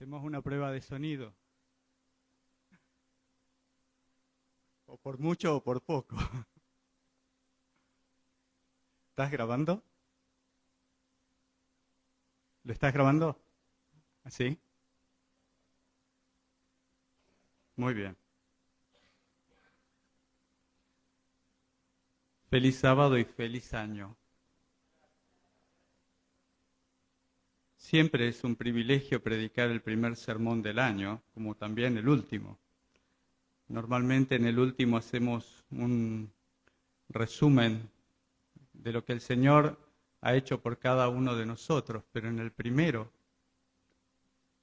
Hacemos una prueba de sonido. O por mucho o por poco. ¿Estás grabando? ¿Lo estás grabando? ¿Así? Muy bien. Feliz sábado y feliz año. Siempre es un privilegio predicar el primer sermón del año, como también el último. Normalmente en el último hacemos un resumen de lo que el Señor ha hecho por cada uno de nosotros, pero en el primero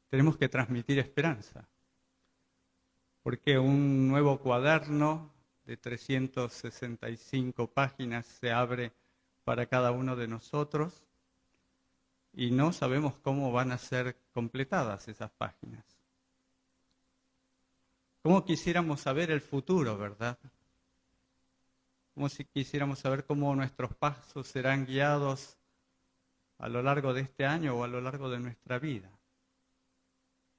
tenemos que transmitir esperanza, porque un nuevo cuaderno de 365 páginas se abre para cada uno de nosotros y no sabemos cómo van a ser completadas esas páginas. Cómo quisiéramos saber el futuro, ¿verdad? Como si quisiéramos saber cómo nuestros pasos serán guiados a lo largo de este año o a lo largo de nuestra vida.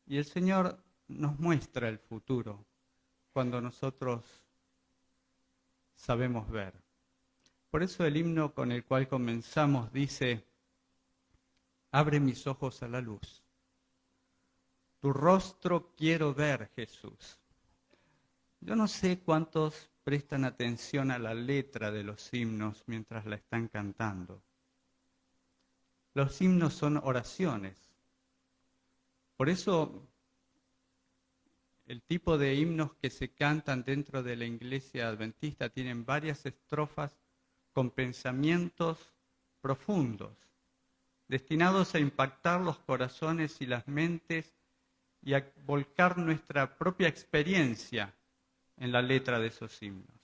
Y el Señor nos muestra el futuro cuando nosotros sabemos ver. Por eso el himno con el cual comenzamos dice: abre mis ojos a la luz. Tu rostro quiero ver, Jesús. Yo no sé cuántos prestan atención a la letra de los himnos mientras la están cantando. Los himnos son oraciones. Por eso el tipo de himnos que se cantan dentro de la iglesia adventista tienen varias estrofas con pensamientos profundos, destinados a impactar los corazones y las mentes y a volcar nuestra propia experiencia en la letra de esos himnos.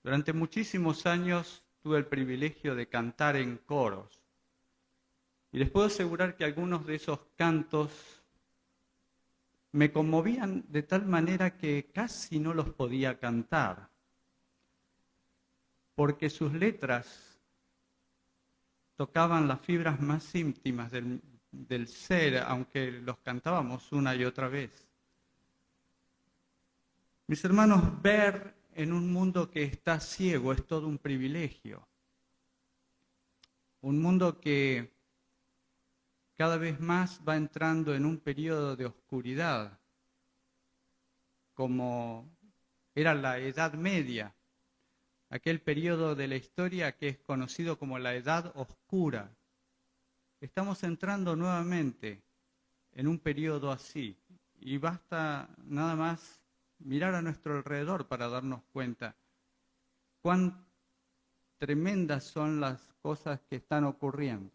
Durante muchísimos años tuve el privilegio de cantar en coros y les puedo asegurar que algunos de esos cantos me conmovían de tal manera que casi no los podía cantar, porque sus letras tocaban las fibras más íntimas del ser, aunque los cantábamos una y otra vez. Mis hermanos, ver en un mundo que está ciego es todo un privilegio. Un mundo que cada vez más va entrando en un periodo de oscuridad, como era la Edad Media, aquel periodo de la historia que es conocido como la Edad Oscura. Estamos entrando nuevamente en un periodo así, y basta nada más mirar a nuestro alrededor para darnos cuenta cuán tremendas son las cosas que están ocurriendo.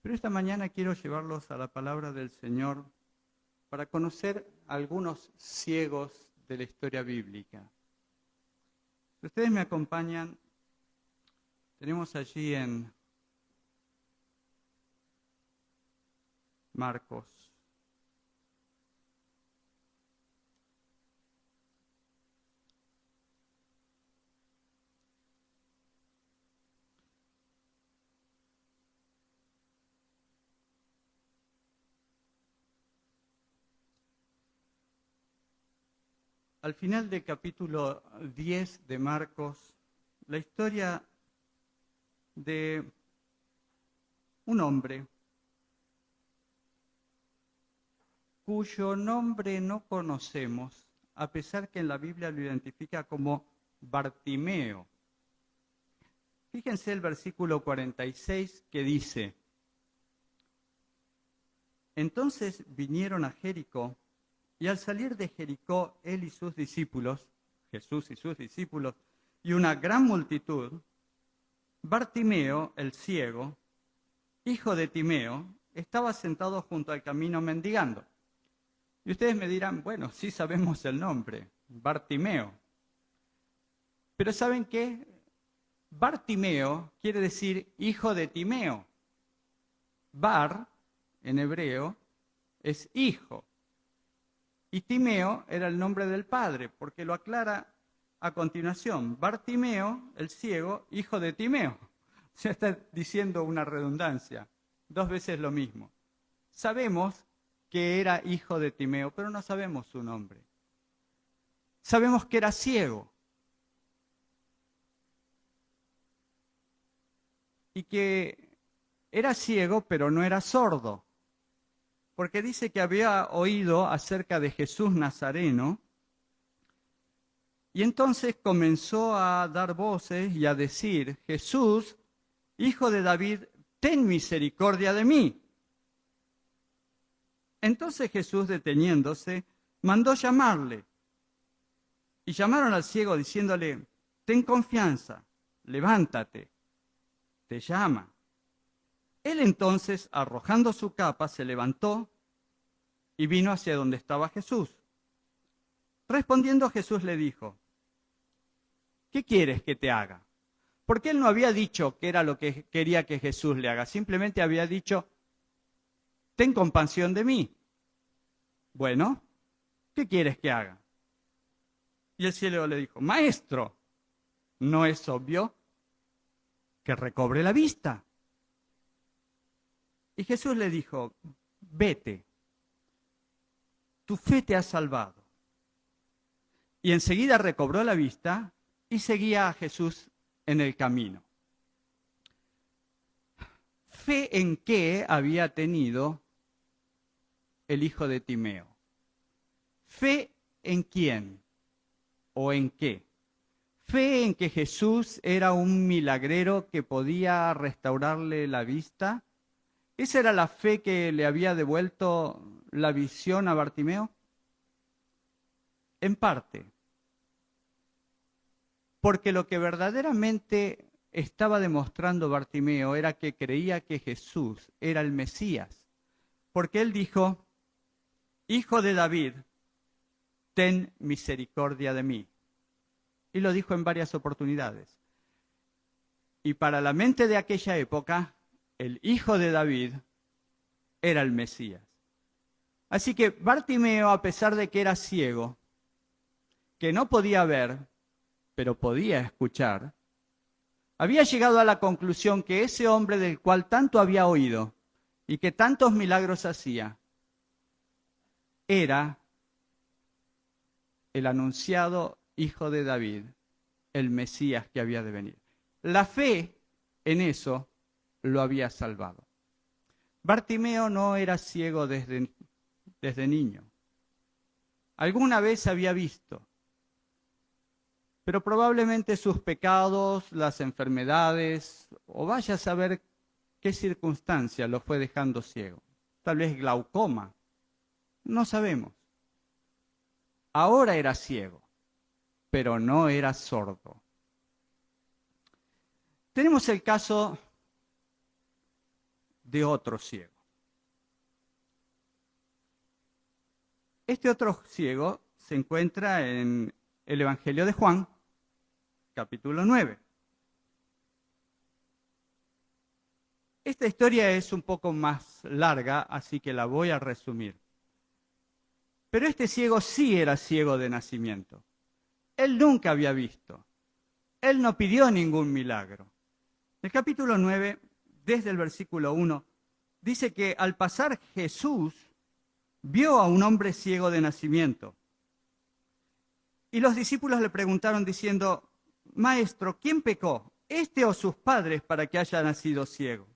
Pero esta mañana quiero llevarlos a la palabra del Señor para conocer a algunos ciegos de la historia bíblica. Si ustedes me acompañan, tenemos allí en Marcos. Al final del capítulo 10 de Marcos, la historia de un hombre cuyo nombre no conocemos, a pesar que en la Biblia lo identifica como Bartimeo. Fíjense el versículo 46 que dice: entonces vinieron a Jericó, y al salir de Jericó, él y sus discípulos, Jesús y sus discípulos, y una gran multitud, Bartimeo, el ciego, hijo de Timeo, estaba sentado junto al camino mendigando. Y ustedes me dirán, bueno, sí sabemos el nombre, Bartimeo. Pero ¿saben qué? Bartimeo quiere decir hijo de Timeo. Bar, en hebreo, es hijo. Y Timeo era el nombre del padre, porque lo aclara a continuación. Bartimeo, el ciego, hijo de Timeo. O sea, está diciendo una redundancia, dos veces lo mismo. Sabemos que era hijo de Timeo, pero no sabemos su nombre. Sabemos que era ciego y que era ciego, pero no era sordo, porque dice que había oído acerca de Jesús Nazareno y entonces comenzó a dar voces y a decir: Jesús, hijo de David, ten misericordia de mí. Entonces Jesús, deteniéndose, mandó llamarle. Y llamaron al ciego diciéndole: ten confianza, levántate, te llama. Él entonces, arrojando su capa, se levantó y vino hacia donde estaba Jesús. Respondiendo Jesús le dijo: ¿qué quieres que te haga? Porque él no había dicho qué era lo que quería que Jesús le haga, simplemente había dicho: ten compasión de mí. Bueno, ¿qué quieres que haga? Y el ciego le dijo: Maestro, ¿no es obvio que recobre la vista? Y Jesús le dijo: vete, tu fe te ha salvado. Y enseguida recobró la vista y seguía a Jesús en el camino. ¿Fe en qué había tenido el hijo de Timeo? ¿Fe en quién o en qué? ¿Fe en que Jesús era un milagrero que podía restaurarle la vista? ¿Esa era la fe que le había devuelto la visión a Bartimeo? En parte, porque lo que verdaderamente estaba demostrando Bartimeo era que creía que Jesús era el Mesías, porque él dijo: Hijo de David, ten misericordia de mí. Y lo dijo en varias oportunidades. Y para la mente de aquella época, el hijo de David era el Mesías. Así que Bartimeo, a pesar de que era ciego, que no podía ver, pero podía escuchar, había llegado a la conclusión que ese hombre del cual tanto había oído y que tantos milagros hacía, era el anunciado hijo de David, el Mesías que había de venir. La fe en eso lo había salvado. Bartimeo no era ciego desde niño. Alguna vez había visto, pero probablemente sus pecados, las enfermedades, o vaya a saber qué circunstancia lo fue dejando ciego. Tal vez glaucoma, no sabemos. Ahora era ciego, pero no era sordo. Tenemos el caso de otro ciego. Este otro ciego se encuentra en el Evangelio de Juan, capítulo 9. Esta historia es un poco más larga, así que la voy a resumir. Pero este ciego sí era ciego de nacimiento. Él nunca había visto. Él no pidió ningún milagro. El capítulo 9, desde el versículo 1, dice que al pasar Jesús vio a un hombre ciego de nacimiento. Y los discípulos le preguntaron diciendo: Maestro, ¿quién pecó, este o sus padres, para que haya nacido ciego?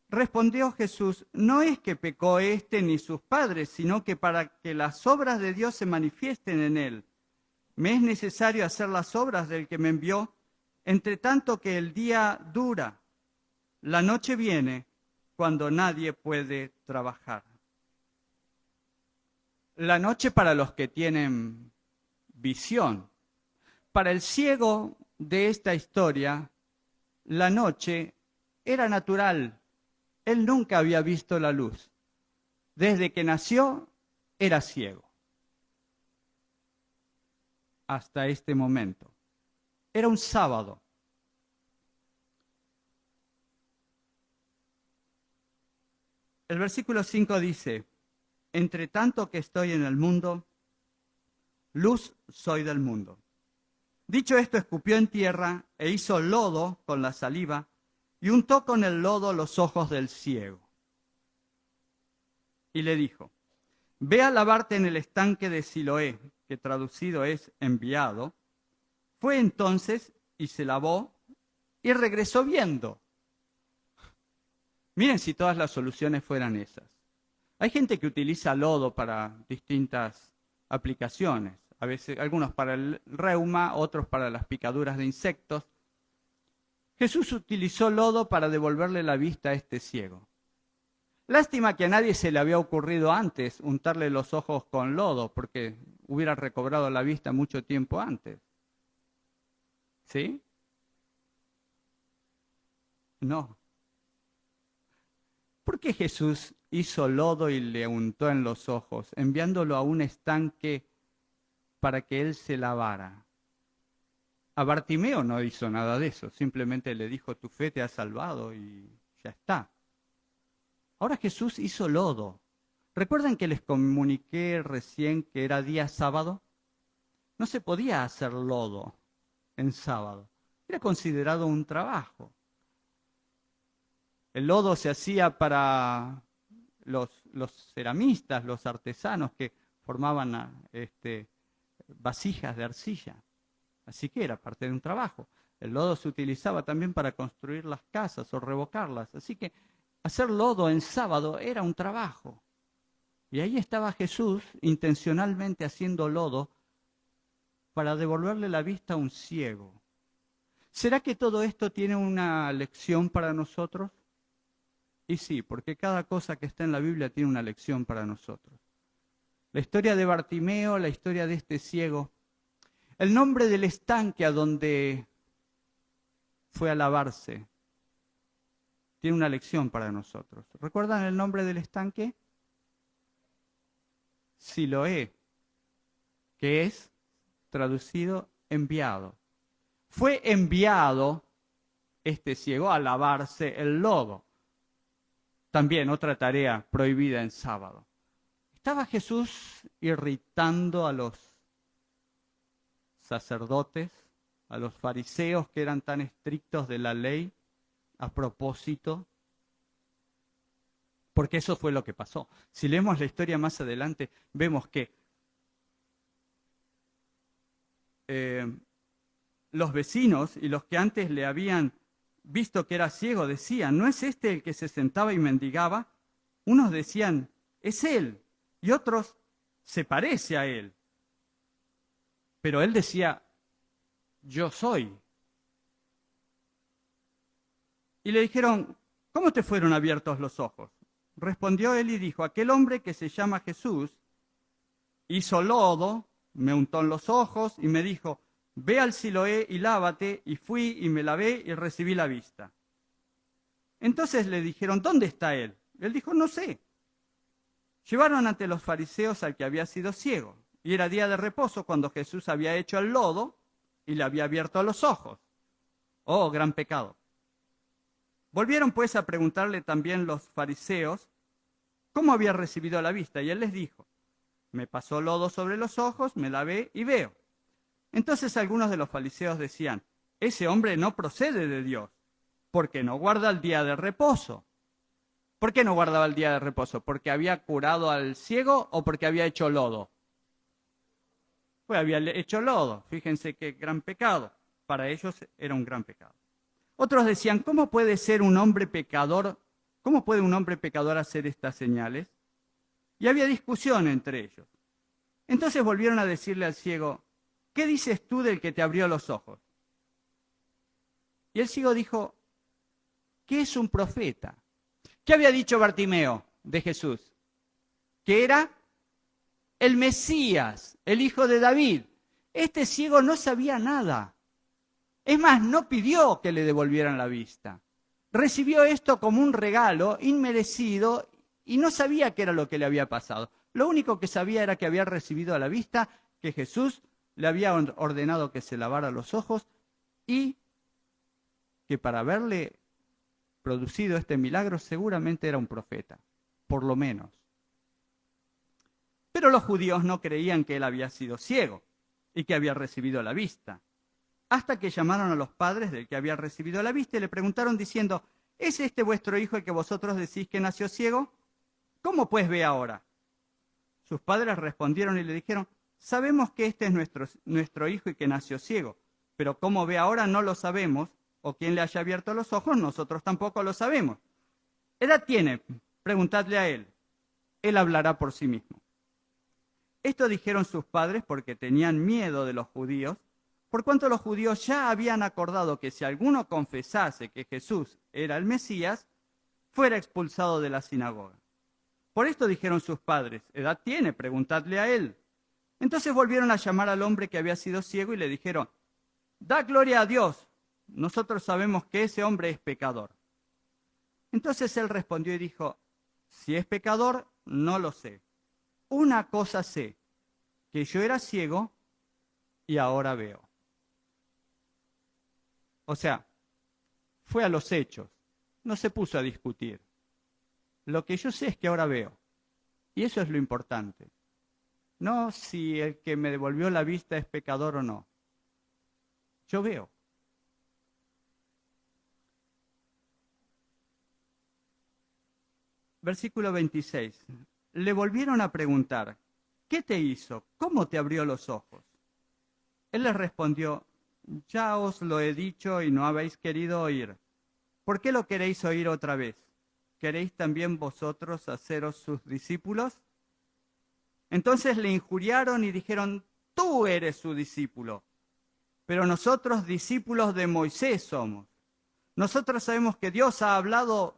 Respondió Jesús: no es que pecó este ni sus padres, sino que para que las obras de Dios se manifiesten en él. Me es necesario hacer las obras del que me envió, entre tanto que el día dura. La noche viene cuando nadie puede trabajar. La noche para los que tienen visión. Para el ciego de esta historia, la noche era natural. Él nunca había visto la luz. Desde que nació, era ciego. Hasta este momento. Era un sábado. El versículo 5 dice: entre tanto que estoy en el mundo, luz soy del mundo. Dicho esto, escupió en tierra e hizo lodo con la saliva y untó con el lodo los ojos del ciego. y le dijo, ve a lavarte en el estanque de Siloé, que traducido es enviado. Fue entonces y se lavó y regresó viendo. Miren si todas las soluciones fueran esas. Hay gente que utiliza lodo para distintas aplicaciones, a veces algunos para el reuma, otros para las picaduras de insectos. Jesús utilizó lodo para devolverle la vista a este ciego. Lástima que a nadie se le había ocurrido antes untarle los ojos con lodo, porque hubiera recobrado la vista mucho tiempo antes. ¿Sí? No. ¿Por qué Jesús hizo lodo y le untó en los ojos, enviándolo a un estanque para que él se lavara? A Bartimeo no hizo nada de eso, simplemente le dijo, tu fe te ha salvado y ya está. Ahora Jesús hizo lodo. ¿Recuerdan que les comuniqué recién que era día sábado? No se podía hacer lodo en sábado. Era considerado un trabajo. El lodo se hacía para los ceramistas, los artesanos que formaban vasijas de arcilla. Así que era parte de un trabajo. El lodo se utilizaba también para construir las casas o revocarlas. Así que hacer lodo en sábado era un trabajo. Y ahí estaba Jesús intencionalmente haciendo lodo para devolverle la vista a un ciego. ¿Será que todo esto tiene una lección para nosotros? Y sí, porque cada cosa que está en la Biblia tiene una lección para nosotros. La historia de Bartimeo, la historia de este ciego, el nombre del estanque a donde fue a lavarse, tiene una lección para nosotros. ¿Recuerdan el nombre del estanque? Siloé, que es traducido enviado. Fue enviado este ciego a lavarse el lodo. También otra tarea prohibida en sábado. ¿Estaba Jesús irritando a los sacerdotes, a los fariseos que eran tan estrictos de la ley a propósito? Porque eso fue lo que pasó. Si leemos la historia más adelante, vemos que los vecinos y los que antes le habían visto que era ciego decían, ¿no es este el que se sentaba y mendigaba? Unos decían, es él, y otros, se parece a él. Pero él decía, yo soy. Y le dijeron, ¿cómo te fueron abiertos los ojos? Respondió él y dijo, aquel hombre que se llama Jesús hizo lodo, me untó en los ojos y me dijo, ve al Siloé y lávate, y fui y me lavé y recibí la vista. Entonces le dijeron, ¿dónde está él? Él dijo, no sé. Llevaron ante los fariseos al que había sido ciego, y era día de reposo cuando Jesús había hecho el lodo y le había abierto los ojos. Oh, gran pecado. Volvieron pues a preguntarle también los fariseos cómo había recibido la vista, y él les dijo, me pasó lodo sobre los ojos, me lavé y veo. Entonces algunos de los fariseos decían, ese hombre no procede de Dios, porque no guarda el día de reposo. ¿Por qué no guardaba el día de reposo? ¿Porque había curado al ciego o porque había hecho lodo? Pues había hecho lodo. Fíjense qué gran pecado. Para ellos era un gran pecado. Otros decían, ¿cómo puede ser un hombre pecador? ¿Cómo puede un hombre pecador hacer estas señales? Y había discusión entre ellos. Entonces volvieron a decirle al ciego, ¿qué dices tú del que te abrió los ojos? Y el ciego dijo, ¿qué es un profeta? ¿Qué había dicho Bartimeo de Jesús? Que era el Mesías, el hijo de David. Este ciego no sabía nada. Es más, no pidió que le devolvieran la vista. Recibió esto como un regalo inmerecido y no sabía qué era lo que le había pasado. Lo único que sabía era que había recibido a la vista, que Jesús le había ordenado que se lavara los ojos y que para haberle producido este milagro seguramente era un profeta, por lo menos. Pero los judíos no creían que él había sido ciego y que había recibido la vista, hasta que llamaron a los padres del que había recibido la vista y le preguntaron diciendo, ¿es este vuestro hijo el que vosotros decís que nació ciego? ¿cómo pues ve ahora? Sus padres respondieron y le dijeron, sabemos que este es nuestro hijo y que nació ciego, pero cómo ve ahora no lo sabemos, o quién le haya abierto los ojos, nosotros tampoco lo sabemos. ¿Edad tiene? Preguntadle a él. Él hablará por sí mismo. Esto dijeron sus padres porque tenían miedo de los judíos, por cuanto los judíos ya habían acordado que si alguno confesase que Jesús era el Mesías, fuera expulsado de la sinagoga. Por esto dijeron sus padres, ¿edad tiene? Preguntadle a él. Entonces volvieron a llamar al hombre que había sido ciego y le dijeron, da gloria a Dios, nosotros sabemos que ese hombre es pecador. Entonces él respondió y dijo, si es pecador, no lo sé. Una cosa sé, que yo era ciego y ahora veo. O sea, fue a los hechos, no se puso a discutir. Lo que yo sé es que ahora veo, y eso es lo importante. No si el que me devolvió la vista es pecador o no. Yo veo. Versículo 26. Le volvieron a preguntar, ¿qué te hizo? ¿Cómo te abrió los ojos? Él les respondió, ya os lo he dicho y no habéis querido oír. ¿Por qué lo queréis oír otra vez? ¿Queréis también vosotros haceros sus discípulos? Entonces le injuriaron y dijeron, tú eres su discípulo, pero nosotros discípulos de Moisés somos. Nosotros sabemos que Dios ha hablado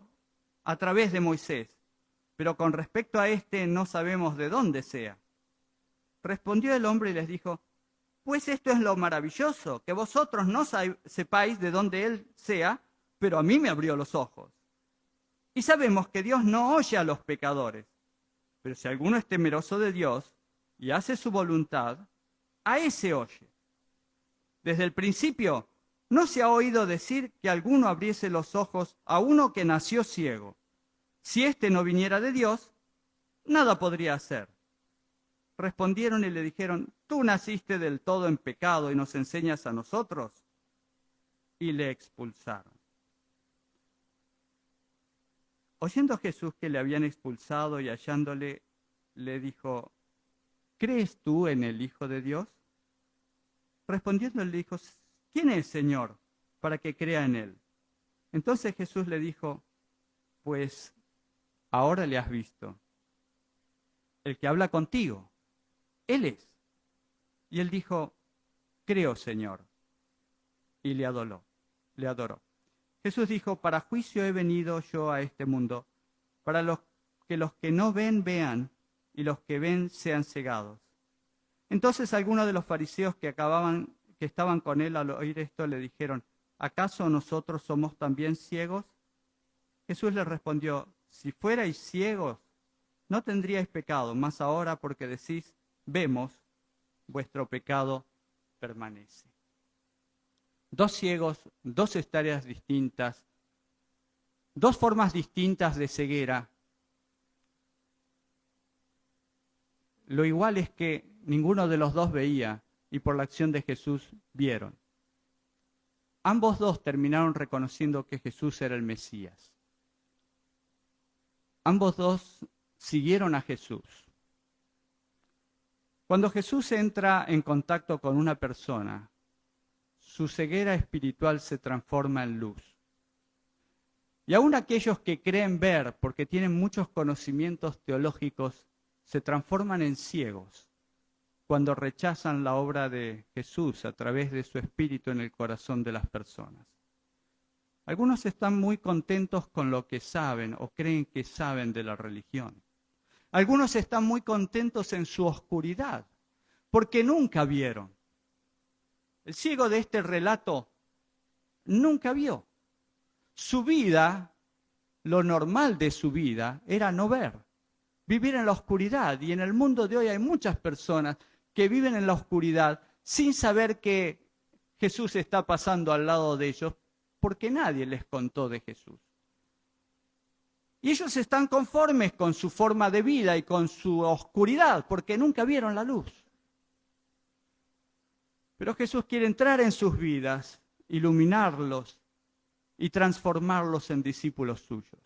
a través de Moisés, pero con respecto a este no sabemos de dónde sea. Respondió el hombre y les dijo, pues esto es lo maravilloso, que vosotros no sepáis de dónde él sea, pero a mí me abrió los ojos. Y sabemos que Dios no oye a los pecadores, pero si alguno es temeroso de Dios y hace su voluntad, a ese oye. Desde el principio no se ha oído decir que alguno abriese los ojos a uno que nació ciego. Si éste no viniera de Dios, nada podría hacer. Respondieron y le dijeron, tú naciste del todo en pecado y nos enseñas a nosotros. Y le expulsaron. Oyendo Jesús que le habían expulsado y hallándole, le dijo, ¿crees tú en el Hijo de Dios? Respondiendo le dijo, ¿quién es, Señor, para que crea en él? Entonces Jesús le dijo, pues ahora le has visto. El que habla contigo, él es. Y él dijo, creo, Señor. Y le adoró. Jesús dijo, para juicio he venido yo a este mundo, para los que no ven, vean, y los que ven sean cegados. Entonces algunos de los fariseos que estaban con él al oír esto le dijeron, ¿acaso nosotros somos también ciegos? Jesús les respondió, si fuerais ciegos, no tendríais pecado, mas ahora porque decís, vemos, vuestro pecado permanece. Dos ciegos, dos historias distintas, dos formas distintas de ceguera. Lo igual es que ninguno de los dos veía y por la acción de Jesús vieron. Ambos dos terminaron reconociendo que Jesús era el Mesías. Ambos dos siguieron a Jesús. Cuando Jesús entra en contacto con una persona, su ceguera espiritual se transforma en luz. Y aún aquellos que creen ver, porque tienen muchos conocimientos teológicos, se transforman en ciegos cuando rechazan la obra de Jesús a través de su espíritu en el corazón de las personas. Algunos están muy contentos con lo que saben o creen que saben de la religión. Algunos están muy contentos en su oscuridad, porque nunca vieron. El ciego de este relato nunca vio. Su vida, lo normal de su vida, era no ver, vivir en la oscuridad. Y en el mundo de hoy hay muchas personas que viven en la oscuridad sin saber que Jesús está pasando al lado de ellos, porque nadie les contó de Jesús. Y ellos están conformes con su forma de vida y con su oscuridad, porque nunca vieron la luz. Pero Jesús quiere entrar en sus vidas, iluminarlos y transformarlos en discípulos suyos.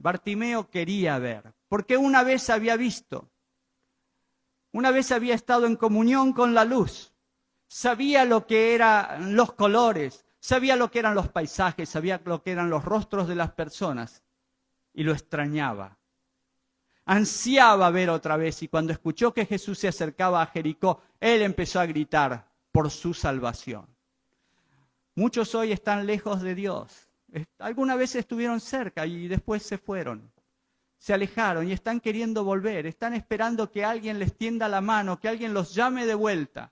Bartimeo quería ver, porque una vez había visto, una vez había estado en comunión con la luz, sabía lo que eran los colores, sabía lo que eran los paisajes, sabía lo que eran los rostros de las personas y lo extrañaba. Ansiaba ver otra vez y cuando escuchó que Jesús se acercaba a Jericó, él empezó a gritar por su salvación. Muchos hoy están lejos de Dios. Alguna vez estuvieron cerca y después se fueron. Se alejaron y están queriendo volver. Están esperando que alguien les tienda la mano, que alguien los llame de vuelta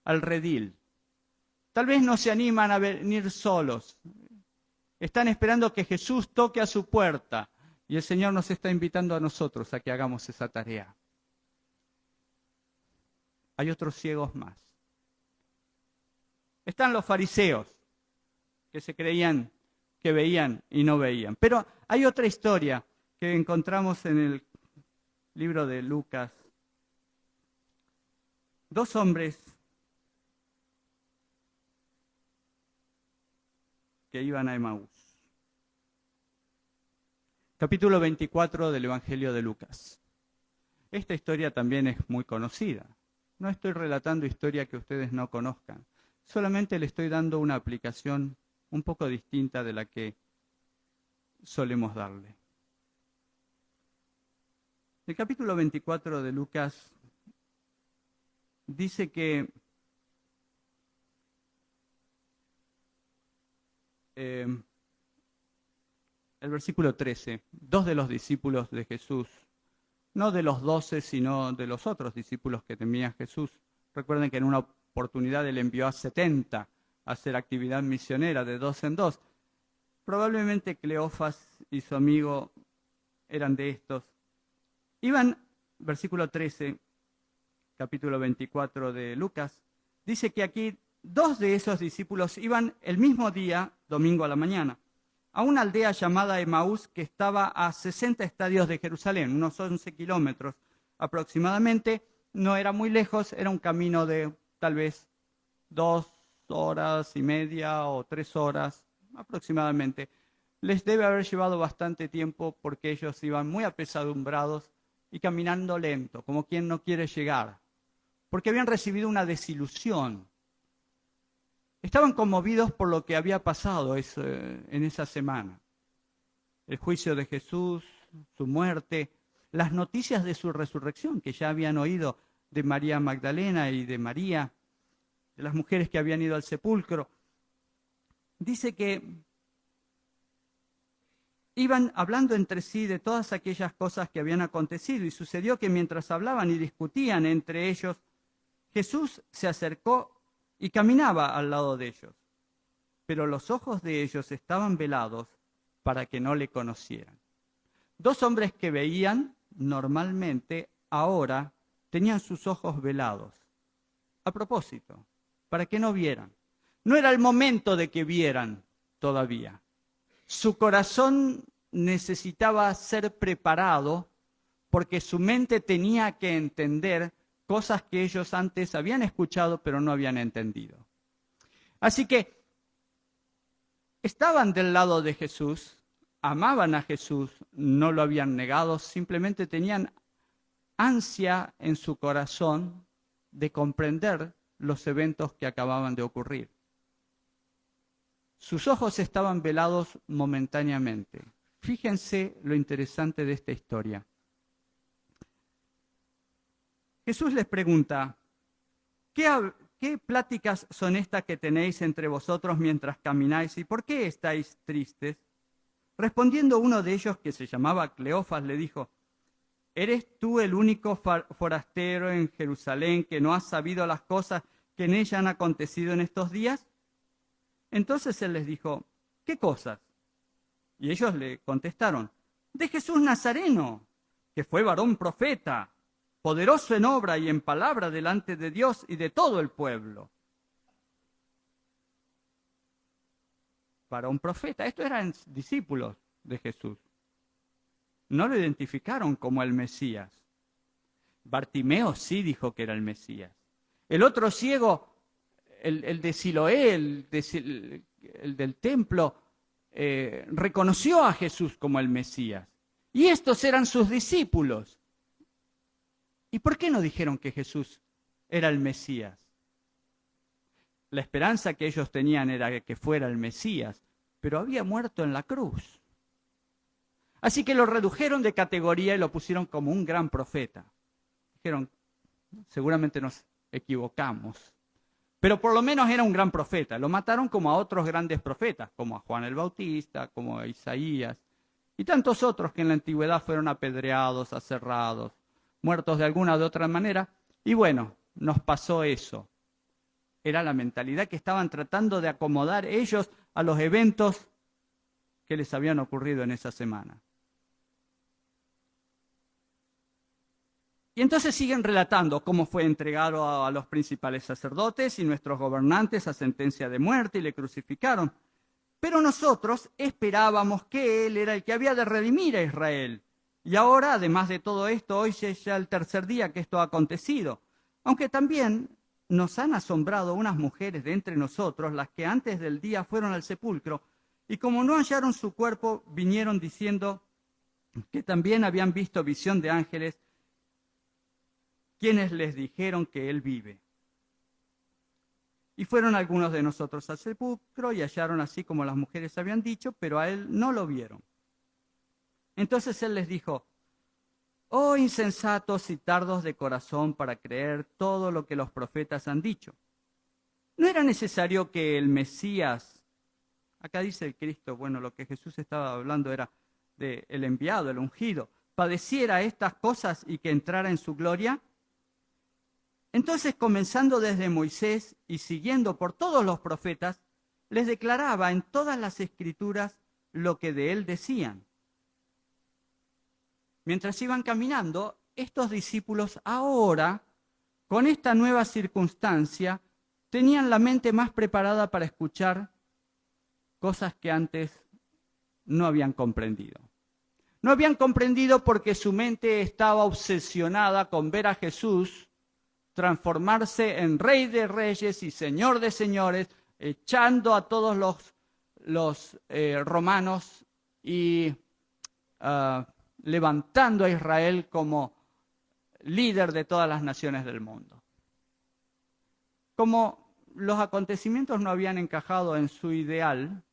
al redil. Tal vez no se animan a venir solos. Están esperando que Jesús toque a su puerta. Y el Señor nos está invitando a nosotros a que hagamos esa tarea. Hay otros ciegos más. Están los fariseos, que se creían que veían y no veían. Pero hay otra historia que encontramos en el libro de Lucas. Dos hombres que iban a Emaús. Capítulo 24 del Evangelio de Lucas. Esta historia también es muy conocida. No estoy relatando historia que ustedes no conozcan. Solamente le estoy dando una aplicación un poco distinta de la que solemos darle. El capítulo 24 de Lucas dice que el versículo 13, dos de los discípulos de Jesús, no de los 12, sino de los otros discípulos que temía Jesús. Recuerden que en una oportunidad él envió a 70 a hacer actividad misionera de 2 en 2. Probablemente Cleofas y su amigo eran de estos. Iban, versículo 13, capítulo 24 de Lucas, dice que aquí dos de esos discípulos iban el mismo día, domingo a la mañana, a una aldea llamada Emaús que estaba a 60 estadios de Jerusalén, unos 11 kilómetros aproximadamente. No era muy lejos, era un camino de tal vez 2 horas y media o 3 horas aproximadamente. Les debe haber llevado bastante tiempo porque ellos iban muy apesadumbrados y caminando lento, como quien no quiere llegar, porque habían recibido una desilusión. Estaban conmovidos por lo que había pasado en esa semana. El juicio de Jesús, su muerte, las noticias de su resurrección que ya habían oído de María Magdalena y de María, de las mujeres que habían ido al sepulcro. Dice que iban hablando entre sí de todas aquellas cosas que habían acontecido y sucedió que mientras hablaban y discutían entre ellos, Jesús se acercó y caminaba al lado de ellos, pero los ojos de ellos estaban velados para que no le conocieran. Dos hombres que veían normalmente, ahora tenían sus ojos velados. A propósito, para que no vieran. No era el momento de que vieran todavía. Su corazón necesitaba ser preparado porque su mente tenía que entender cosas que ellos antes habían escuchado pero no habían entendido. Así que estaban del lado de Jesús, amaban a Jesús, no lo habían negado, simplemente tenían ansia en su corazón de comprender los eventos que acababan de ocurrir. Sus ojos estaban velados momentáneamente. Fíjense lo interesante de esta historia. Jesús les pregunta, ¿qué pláticas son estas que tenéis entre vosotros mientras camináis y por qué estáis tristes? Respondiendo uno de ellos, que se llamaba Cleofas, le dijo, ¿eres tú el único forastero en Jerusalén que no has sabido las cosas que en ella han acontecido en estos días? Entonces él les dijo, ¿qué cosas? Y ellos le contestaron, de Jesús Nazareno, que fue varón profeta, poderoso en obra y en palabra delante de Dios y de todo el pueblo. Varón profeta, estos eran discípulos de Jesús. No lo identificaron como el Mesías. Bartimeo sí dijo que era el Mesías. El otro ciego, el de Siloé, el del templo, reconoció a Jesús como el Mesías. Y estos eran sus discípulos. ¿Y por qué no dijeron que Jesús era el Mesías? La esperanza que ellos tenían era que fuera el Mesías, pero había muerto en la cruz. Así que lo redujeron de categoría y lo pusieron como un gran profeta. Dijeron, seguramente nos equivocamos, pero por lo menos era un gran profeta. Lo mataron como a otros grandes profetas, como a Juan el Bautista, como a Isaías, y tantos otros que en la antigüedad fueron apedreados, aserrados, muertos de alguna u otra manera. Y bueno, nos pasó eso. Era la mentalidad que estaban tratando de acomodar ellos a los eventos que les habían ocurrido en esa semana. Y entonces siguen relatando cómo fue entregado a los principales sacerdotes y nuestros gobernantes a sentencia de muerte y le crucificaron. Pero nosotros esperábamos que Él era el que había de redimir a Israel. Y ahora, además de todo esto, hoy es ya el tercer día que esto ha acontecido. Aunque también nos han asombrado unas mujeres de entre nosotros, las que antes del día fueron al sepulcro, y como no hallaron su cuerpo, vinieron diciendo que también habían visto visión de ángeles, quienes les dijeron que Él vive. Y fueron algunos de nosotros al sepulcro y hallaron así como las mujeres habían dicho, pero a Él no lo vieron. Entonces Él les dijo, oh insensatos y tardos de corazón para creer todo lo que los profetas han dicho. ¿No era necesario que el Mesías, acá dice el Cristo, bueno, lo que Jesús estaba hablando era del enviado, el ungido, padeciera estas cosas y que entrara en su gloria? Entonces, comenzando desde Moisés y siguiendo por todos los profetas, les declaraba en todas las escrituras lo que de él decían. Mientras iban caminando, estos discípulos ahora, con esta nueva circunstancia, tenían la mente más preparada para escuchar cosas que antes no habían comprendido. No habían comprendido porque su mente estaba obsesionada con ver a Jesús transformarse en Rey de Reyes y Señor de Señores, echando a todos los romanos y levantando a Israel como líder de todas las naciones del mundo. Como los acontecimientos no habían encajado en su ideal,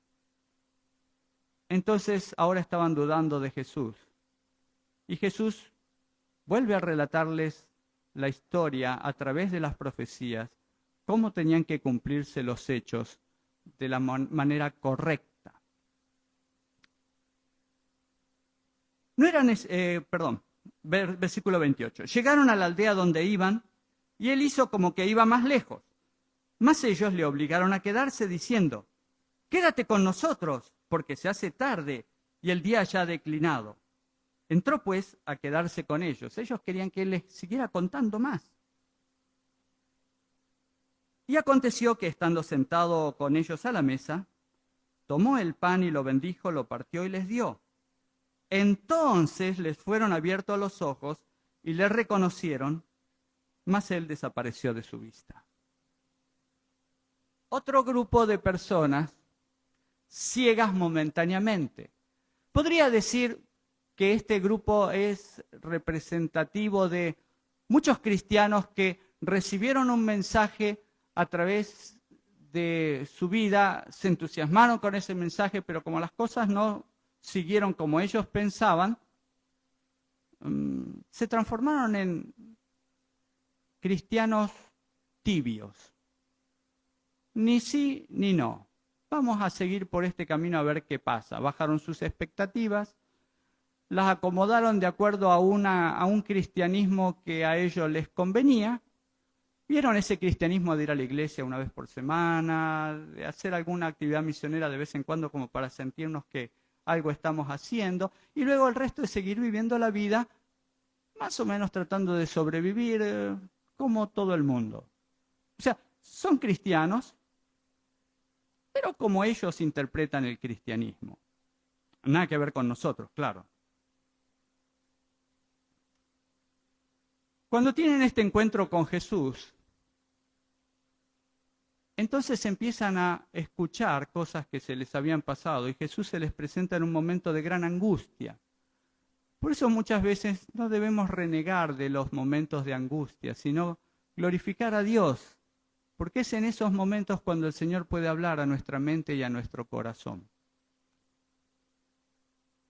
entonces ahora estaban dudando de Jesús. Y Jesús vuelve a relatarles la historia a través de las profecías, cómo tenían que cumplirse los hechos de la manera correcta. No eran, versículo 28. Llegaron a la aldea donde iban y él hizo como que iba más lejos. Mas ellos le obligaron a quedarse diciendo, quédate con nosotros porque se hace tarde y el día ya ha declinado. Entró pues a quedarse con ellos. Ellos querían que él les siguiera contando más. Y aconteció que estando sentado con ellos a la mesa, tomó el pan y lo bendijo, lo partió y les dio. Entonces les fueron abiertos los ojos y le reconocieron, mas él desapareció de su vista. Otro grupo de personas ciegas momentáneamente. Podría decir que este grupo es representativo de muchos cristianos que recibieron un mensaje a través de su vida, se entusiasmaron con ese mensaje, pero como las cosas no siguieron como ellos pensaban, se transformaron en cristianos tibios. Ni sí ni no. Vamos a seguir por este camino a ver qué pasa. Bajaron sus expectativas, las acomodaron de acuerdo a un cristianismo que a ellos les convenía. Vieron ese cristianismo de ir a la iglesia una vez por semana, de hacer alguna actividad misionera de vez en cuando como para sentirnos que algo estamos haciendo, y luego el resto es seguir viviendo la vida más o menos tratando de sobrevivir como todo el mundo. O sea, son cristianos, pero como ellos interpretan el cristianismo. Nada que ver con nosotros, claro. Cuando tienen este encuentro con Jesús, entonces empiezan a escuchar cosas que se les habían pasado y Jesús se les presenta en un momento de gran angustia. Por eso muchas veces no debemos renegar de los momentos de angustia, sino glorificar a Dios, porque es en esos momentos cuando el Señor puede hablar a nuestra mente y a nuestro corazón.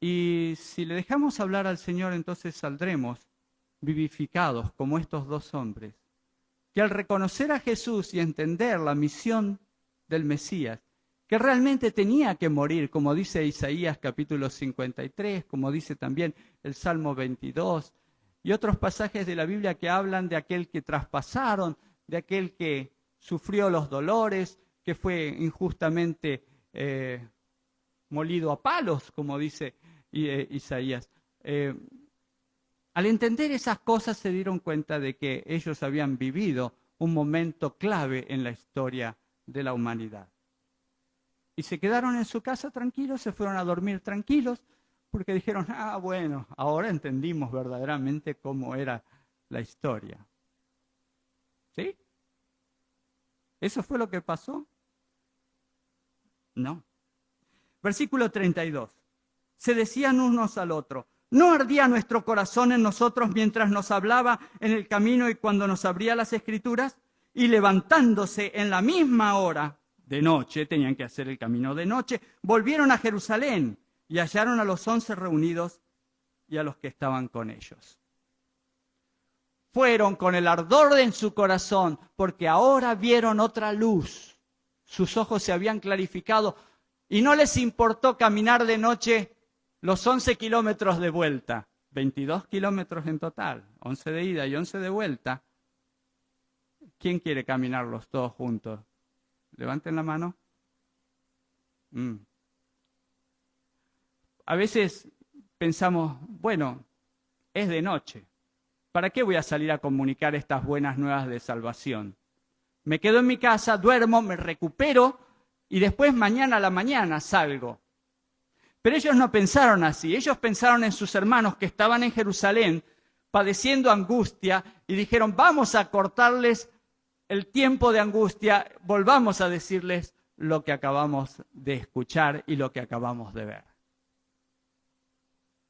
Y si le dejamos hablar al Señor, entonces saldremos vivificados como estos dos hombres, que al reconocer a Jesús y entender la misión del Mesías, que realmente tenía que morir, como dice Isaías capítulo 53, como dice también el Salmo 22, y otros pasajes de la Biblia que hablan de aquel que traspasaron, de aquel que sufrió los dolores, que fue injustamente molido a palos, como dice Isaías. Al entender esas cosas se dieron cuenta de que ellos habían vivido un momento clave en la historia de la humanidad. Y se quedaron en su casa tranquilos, se fueron a dormir tranquilos, porque dijeron, bueno, ahora entendimos verdaderamente cómo era la historia. ¿Sí? ¿Eso fue lo que pasó? No. Versículo 32. Se decían unos al otro, ¿no ardía nuestro corazón en nosotros mientras nos hablaba en el camino y cuando nos abría las Escrituras? Y levantándose en la misma hora, de noche, tenían que hacer el camino de noche, volvieron a Jerusalén y hallaron a los 11 reunidos y a los que estaban con ellos. Fueron con el ardor en su corazón, porque ahora vieron otra luz. Sus ojos se habían clarificado y no les importó caminar de noche los 11 kilómetros de vuelta, 22 kilómetros en total, 11 de ida y 11 de vuelta. ¿Quién quiere caminarlos todos juntos? Levanten la mano. A veces pensamos, bueno, es de noche. ¿Para qué voy a salir a comunicar estas buenas nuevas de salvación? Me quedo en mi casa, duermo, me recupero y después mañana a la mañana salgo. Pero ellos no pensaron así. Ellos pensaron en sus hermanos que estaban en Jerusalén padeciendo angustia y dijeron, vamos a cortarles el tiempo de angustia, volvamos a decirles lo que acabamos de escuchar y lo que acabamos de ver.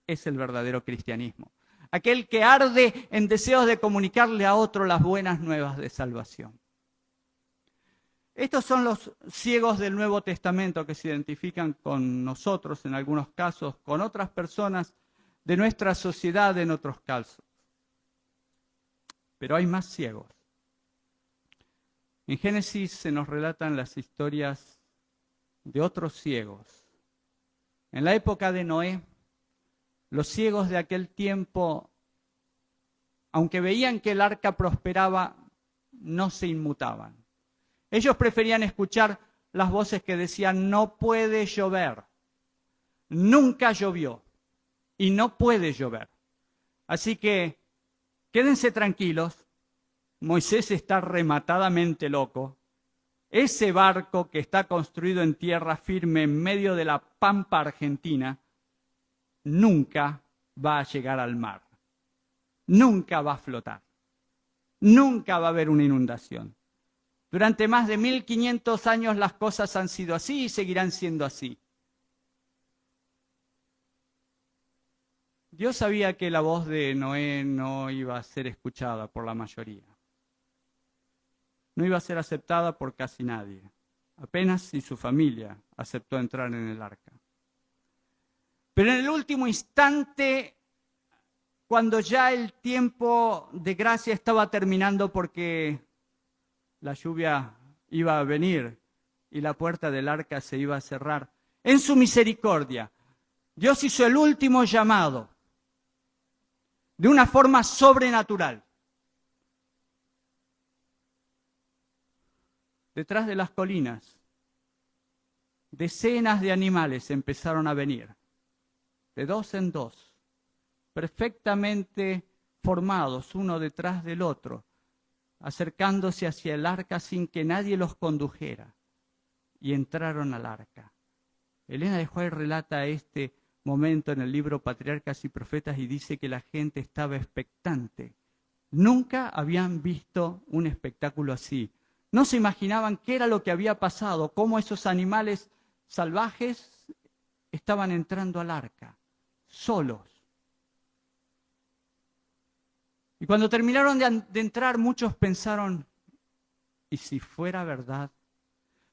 Es el verdadero cristianismo. Aquel que arde en deseos de comunicarle a otro las buenas nuevas de salvación. Estos son los ciegos del Nuevo Testamento que se identifican con nosotros en algunos casos, con otras personas de nuestra sociedad en otros casos. Pero hay más ciegos. En Génesis se nos relatan las historias de otros ciegos. En la época de Noé, los ciegos de aquel tiempo, aunque veían que el arca prosperaba, no se inmutaban. Ellos preferían escuchar las voces que decían, no puede llover, nunca llovió y no puede llover. Así que quédense tranquilos, Moisés está rematadamente loco. Ese barco que está construido en tierra firme en medio de la pampa argentina, nunca va a llegar al mar, nunca va a flotar, nunca va a haber una inundación. Durante más de 1500 años las cosas han sido así y seguirán siendo así. Dios sabía que la voz de Noé no iba a ser escuchada por la mayoría. No iba a ser aceptada por casi nadie. Apenas si su familia aceptó entrar en el arca. Pero en el último instante, cuando ya el tiempo de gracia estaba terminando porque la lluvia iba a venir y la puerta del arca se iba a cerrar, en su misericordia, Dios hizo el último llamado de una forma sobrenatural. Detrás de las colinas, decenas de animales empezaron a venir, de dos en dos, perfectamente formados uno detrás del otro, acercándose hacia el arca sin que nadie los condujera, y entraron al arca. Elena de White relata este momento en el libro Patriarcas y Profetas y dice que la gente estaba expectante. Nunca habían visto un espectáculo así. No se imaginaban qué era lo que había pasado, cómo esos animales salvajes estaban entrando al arca, solos. Y cuando terminaron de entrar, muchos pensaron, ¿y si fuera verdad?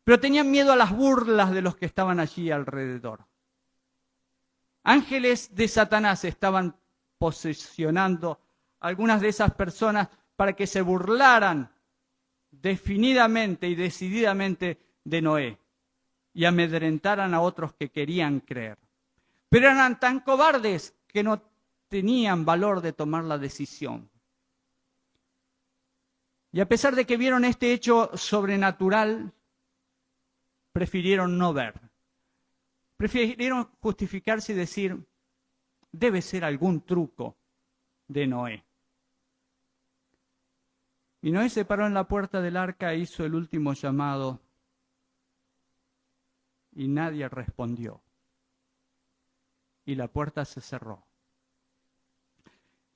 Pero tenían miedo a las burlas de los que estaban allí alrededor. Ángeles de Satanás estaban posesionando a algunas de esas personas para que se burlaran definidamente y decididamente de Noé y amedrentaran a otros que querían creer. Pero eran tan cobardes que no tenían valor de tomar la decisión. Y a pesar de que vieron este hecho sobrenatural, prefirieron no ver. Prefirieron justificarse y decir, debe ser algún truco de Noé. Y Noé se paró en la puerta del arca e hizo el último llamado y nadie respondió. Y la puerta se cerró.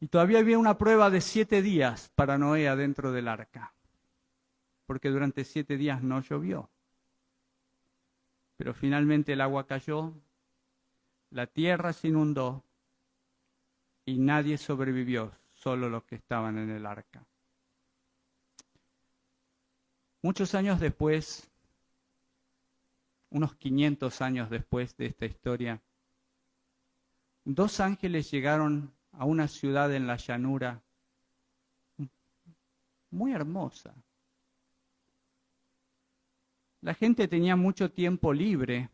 Y todavía había una prueba de 7 días para Noé adentro del arca, porque durante 7 días no llovió. Pero finalmente el agua cayó, la tierra se inundó y nadie sobrevivió, solo los que estaban en el arca. Muchos años después, unos 500 años después de esta historia, 2 ángeles llegaron a una ciudad en la llanura muy hermosa. La gente tenía mucho tiempo libre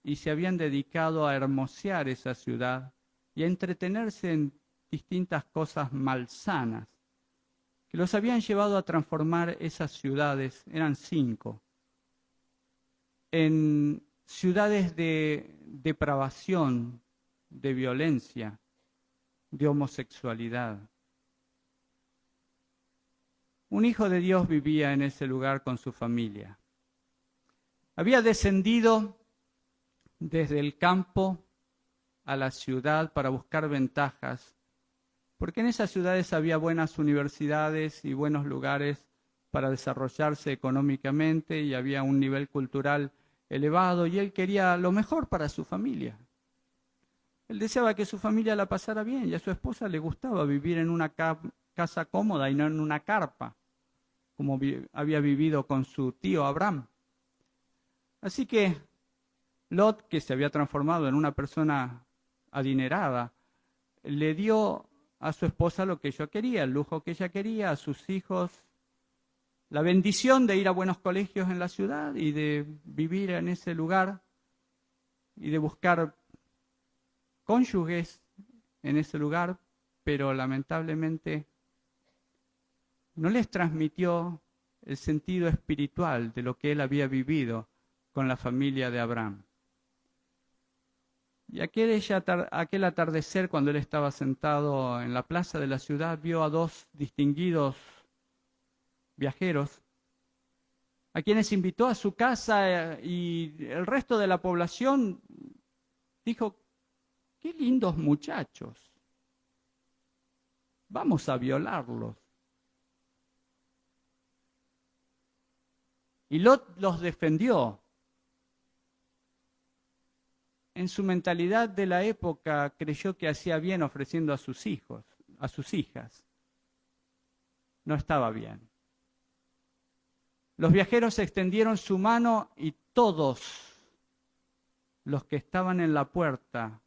y se habían dedicado a hermosear esa ciudad y a entretenerse en distintas cosas malsanas que los habían llevado a transformar esas ciudades, eran 5, en ciudades de depravación, de violencia, de homosexualidad. Un hijo de Dios vivía en ese lugar con su familia. Había descendido desde el campo a la ciudad para buscar ventajas, porque en esas ciudades había buenas universidades y buenos lugares para desarrollarse económicamente y había un nivel cultural elevado y él quería lo mejor para su familia. Él deseaba que su familia la pasara bien y a su esposa le gustaba vivir en una casa cómoda y no en una carpa, como había vivido con su tío Abraham. Así que Lot, que se había transformado en una persona adinerada, le dio a su esposa lo que ella quería, el lujo que ella quería, a sus hijos, la bendición de ir a buenos colegios en la ciudad y de vivir en ese lugar y de buscar cónyuges en ese lugar, pero lamentablemente no les transmitió el sentido espiritual de lo que él había vivido con la familia de Abraham. Y aquel atardecer, cuando él estaba sentado en la plaza de la ciudad, vio a 2 distinguidos viajeros, a quienes invitó a su casa y el resto de la población dijo, qué lindos muchachos, vamos a violarlos. Y Lot los defendió. En su mentalidad de la época creyó que hacía bien ofreciendo a sus hijos, a sus hijas. No estaba bien. Los viajeros extendieron su mano y todos los que estaban en la puerta,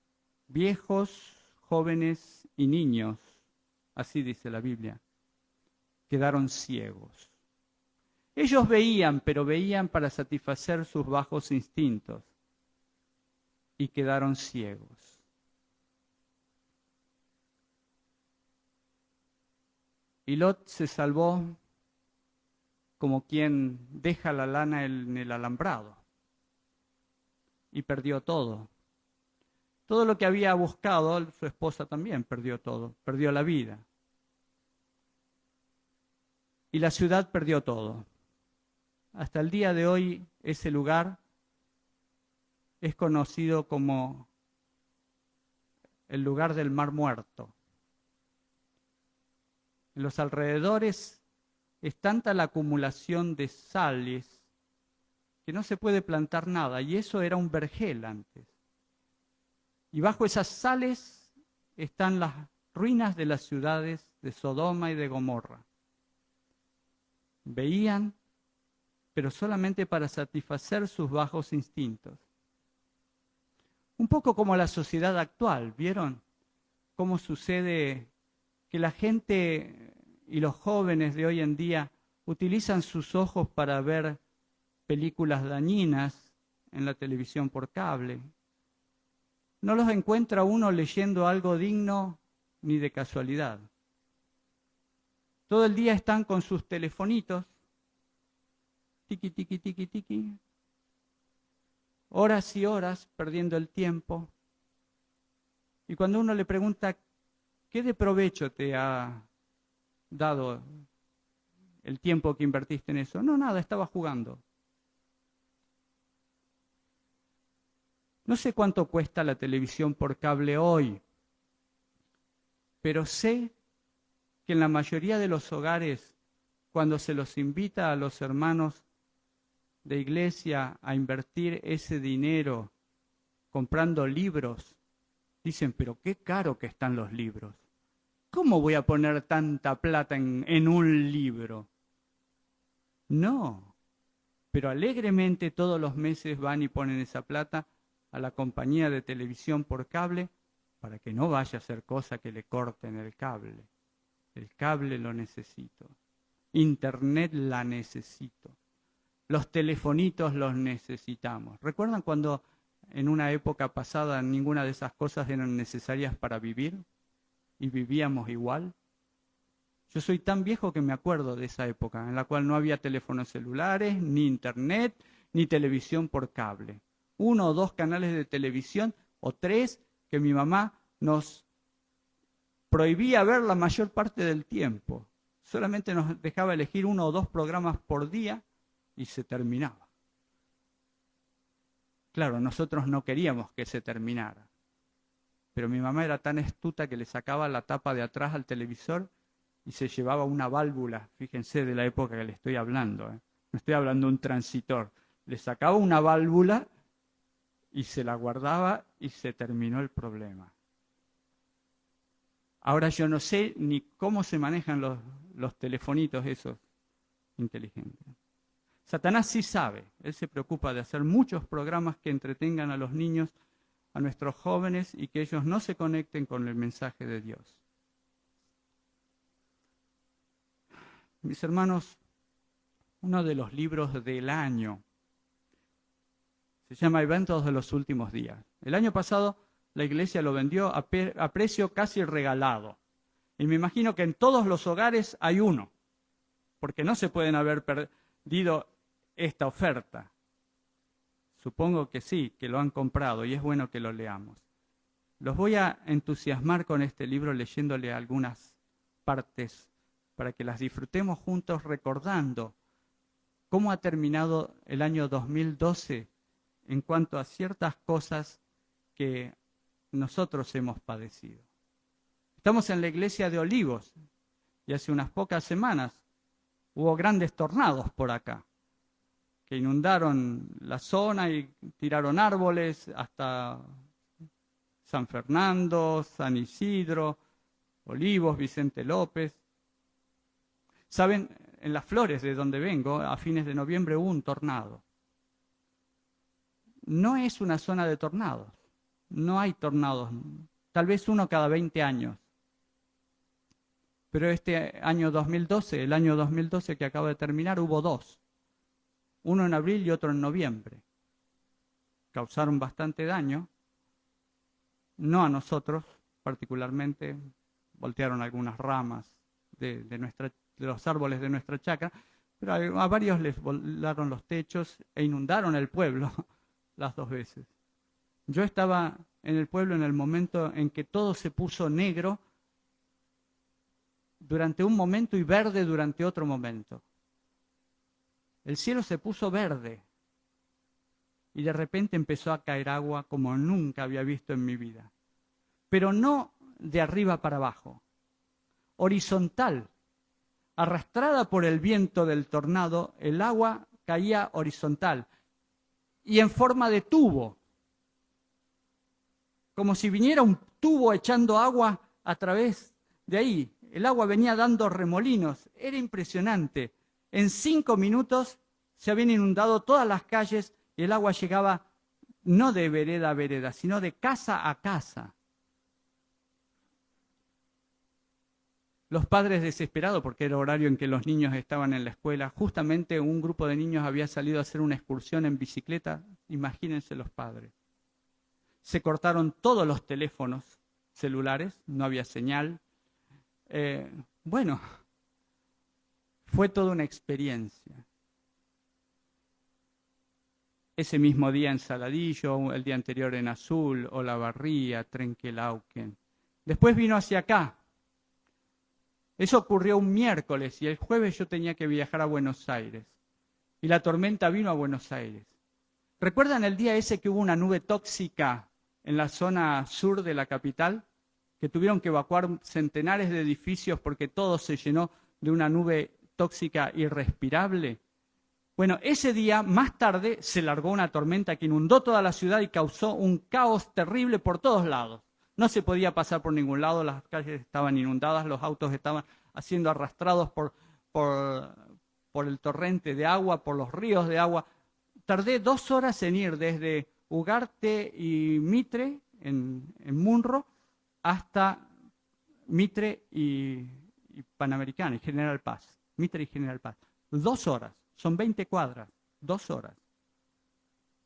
viejos, jóvenes y niños, así dice la Biblia, quedaron ciegos. Ellos veían, pero veían para satisfacer sus bajos instintos y quedaron ciegos. Y Lot se salvó como quien deja la lana en el alambrado y perdió todo. Todo lo que había buscado, su esposa también perdió todo, perdió la vida. Y la ciudad perdió todo. Hasta el día de hoy ese lugar es conocido como el lugar del Mar Muerto. En los alrededores es tanta la acumulación de sales que no se puede plantar nada, y eso era un vergel antes. Y bajo esas sales están las ruinas de las ciudades de Sodoma y de Gomorra. Veían, pero solamente para satisfacer sus bajos instintos. Un poco como la sociedad actual, ¿vieron? Cómo sucede que la gente y los jóvenes de hoy en día utilizan sus ojos para ver películas dañinas en la televisión por cable. No los encuentra uno leyendo algo digno ni de casualidad. Todo el día están con sus telefonitos, tiqui, tiqui, tiqui, tiqui, horas y horas perdiendo el tiempo. Y cuando uno le pregunta, ¿qué de provecho te ha dado el tiempo que invertiste en eso? No, nada, estaba jugando. No sé cuánto cuesta la televisión por cable hoy, pero sé que en la mayoría de los hogares, cuando se los invita a los hermanos de iglesia a invertir ese dinero comprando libros, dicen, pero qué caro que están los libros. ¿Cómo voy a poner tanta plata en un libro? No, pero alegremente todos los meses van y ponen esa plata a la compañía de televisión por cable para que no vaya a hacer cosa que le corten el cable. El cable lo necesito. Internet la necesito. Los telefonitos los necesitamos. ¿Recuerdan cuando en una época pasada ninguna de esas cosas eran necesarias para vivir y vivíamos igual? Yo soy tan viejo que me acuerdo de esa época en la cual no había teléfonos celulares, ni internet, ni televisión por cable. 1 o 2 canales de televisión o 3 que mi mamá nos prohibía ver la mayor parte del tiempo. Solamente nos dejaba elegir 1 o 2 programas por día y se terminaba. Claro, nosotros no queríamos que se terminara, pero mi mamá era tan astuta que le sacaba la tapa de atrás al televisor y se llevaba una válvula, fíjense de la época que le estoy hablando, no estoy hablando de un transitor, le sacaba una válvula y se la guardaba y se terminó el problema. Ahora yo no sé ni cómo se manejan los telefonitos esos inteligentes. Satanás sí sabe, él se preocupa de hacer muchos programas que entretengan a los niños, a nuestros jóvenes y que ellos no se conecten con el mensaje de Dios. Mis hermanos, uno de los libros del año se llama Eventos de los Últimos Días. El año pasado la iglesia lo vendió a precio casi regalado. Y me imagino que en todos los hogares hay uno, porque no se pueden haber perdido esta oferta. Supongo que sí, que lo han comprado y es bueno que lo leamos. Los voy a entusiasmar con este libro leyéndole algunas partes para que las disfrutemos juntos recordando cómo ha terminado el año 2012 en cuanto a ciertas cosas que nosotros hemos padecido. Estamos en la iglesia de Olivos y hace unas pocas semanas hubo grandes tornados por acá que inundaron la zona y tiraron árboles hasta San Fernando, San Isidro, Olivos, Vicente López. Saben, en Las Flores, de donde vengo, a fines de noviembre hubo un tornado. No es una zona de tornados, no hay tornados, tal vez uno cada 20 años. Pero este año 2012, el año 2012 que acaba de terminar, hubo 2. Uno en abril y otro en noviembre. Causaron bastante daño, no a nosotros particularmente, voltearon algunas ramas de los árboles de nuestra chacra, pero a varios les volaron los techos e inundaron el pueblo las 2 veces. Yo estaba en el pueblo en el momento en que todo se puso negro durante un momento y verde durante otro momento. El cielo se puso verde y de repente empezó a caer agua como nunca había visto en mi vida. Pero no de arriba para abajo, horizontal. Arrastrada por el viento del tornado, el agua caía horizontal y en forma de tubo, como si viniera un tubo echando agua a través de ahí. el agua venía dando remolinos, era impresionante. En 5 minutos se habían inundado todas las calles y el agua llegaba no de vereda a vereda, sino de casa a casa. Los padres desesperados, porque era horario en que los niños estaban en la escuela, justamente un grupo de niños había salido a hacer una excursión en bicicleta, imagínense los padres. Se cortaron todos los teléfonos celulares, no había señal. Bueno, fue toda una experiencia. Ese mismo día en Saladillo, el día anterior en Azul, Olavarría, Trenquelauquen. Después vino hacia acá. Eso ocurrió un miércoles y el jueves yo tenía que viajar a Buenos Aires. Y la tormenta vino a Buenos Aires. ¿Recuerdan el día ese que hubo una nube tóxica en la zona sur de la capital? Que tuvieron que evacuar centenares de edificios porque todo se llenó de una nube tóxica irrespirable. Bueno, ese día, más tarde, se largó una tormenta que inundó toda la ciudad y causó un caos terrible por todos lados. No se podía pasar por ningún lado, las calles estaban inundadas, los autos estaban siendo arrastrados por el torrente de agua, por los ríos de agua. Tardé 2 horas en ir desde Ugarte y Mitre, en Munro, hasta Mitre y Panamericana, y General Paz. Mitre y General Paz. 2 horas. Son 20 cuadras, 2 horas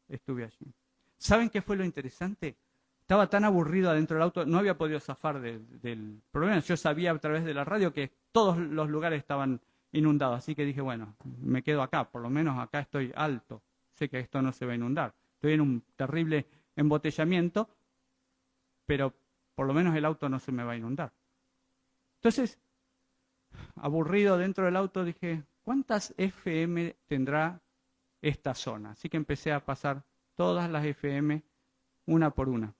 estuve allí. ¿Saben qué fue lo interesante? Estaba tan aburrido adentro del auto, no había podido zafar del problema. Yo sabía a través de la radio que todos los lugares estaban inundados, así que dije, bueno, me quedo acá, por lo menos acá estoy alto, sé que esto no se va a inundar. Estoy en un terrible embotellamiento, pero por lo menos el auto no se me va a inundar. Entonces, aburrido dentro del auto, dije, ¿cuántas FM tendrá esta zona? Así que empecé a pasar todas las FM una por una.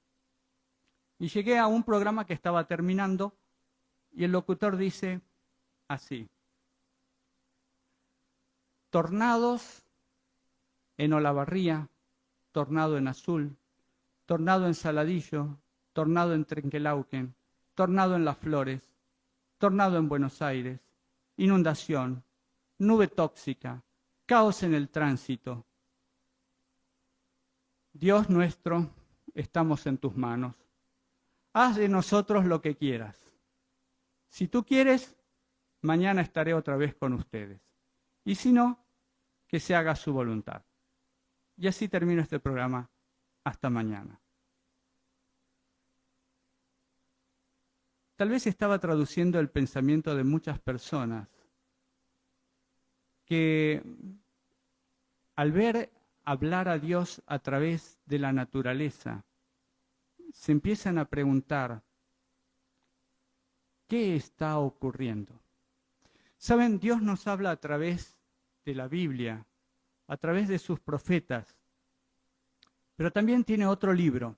Y llegué a un programa que estaba terminando y el locutor dice así: tornados en Olavarría, tornado en Azul, tornado en Saladillo, tornado en Trenquelauquen, tornado en Las Flores, tornado en Buenos Aires, inundación, nube tóxica, caos en el tránsito. Dios nuestro, estamos en tus manos. Haz de nosotros lo que quieras. Si tú quieres, mañana estaré otra vez con ustedes. Y si no, que se haga su voluntad. Y así termino este programa. Hasta mañana. Tal vez estaba traduciendo el pensamiento de muchas personas que al ver hablar a Dios a través de la naturaleza, se empiezan a preguntar, ¿qué está ocurriendo? Saben, Dios nos habla a través de la Biblia, a través de sus profetas, pero también tiene otro libro,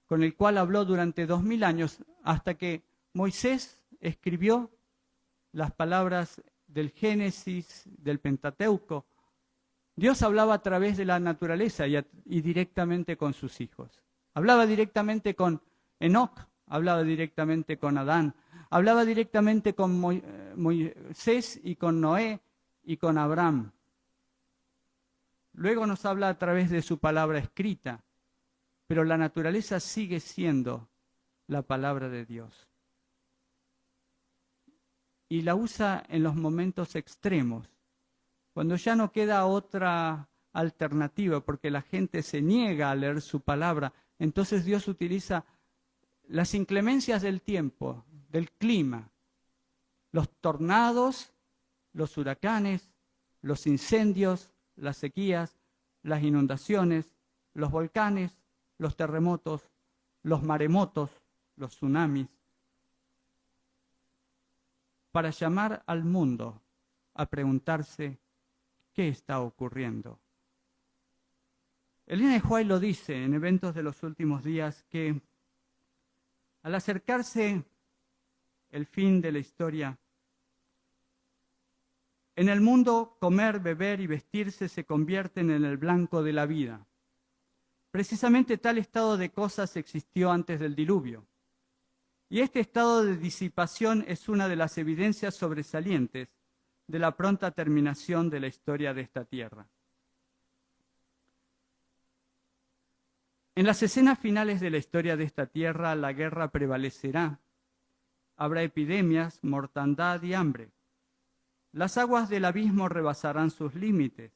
con el cual habló durante 2000 años, hasta que Moisés escribió las palabras del Génesis, del Pentateuco. Dios hablaba a través de la naturaleza y directamente con sus hijos. Hablaba directamente con Enoc, hablaba directamente con Adán, hablaba directamente con Moisés y con Noé y con Abraham. Luego nos habla a través de su palabra escrita, pero la naturaleza sigue siendo la palabra de Dios. Y la usa en los momentos extremos, cuando ya no queda otra alternativa, porque la gente se niega a leer su palabra. Entonces Dios utiliza las inclemencias del tiempo, del clima, los tornados, los huracanes, los incendios, las sequías, las inundaciones, los volcanes, los terremotos, los maremotos, los tsunamis, para llamar al mundo a preguntarse qué está ocurriendo. Elena de White lo dice en Eventos de los Últimos Días, que al acercarse el fin de la historia, en el mundo comer, beber y vestirse se convierten en el blanco de la vida. Precisamente tal estado de cosas existió antes del diluvio. Y este estado de disipación es una de las evidencias sobresalientes de la pronta terminación de la historia de esta tierra. En las escenas finales de la historia de esta tierra, la guerra prevalecerá. Habrá epidemias, mortandad y hambre. Las aguas del abismo rebasarán sus límites.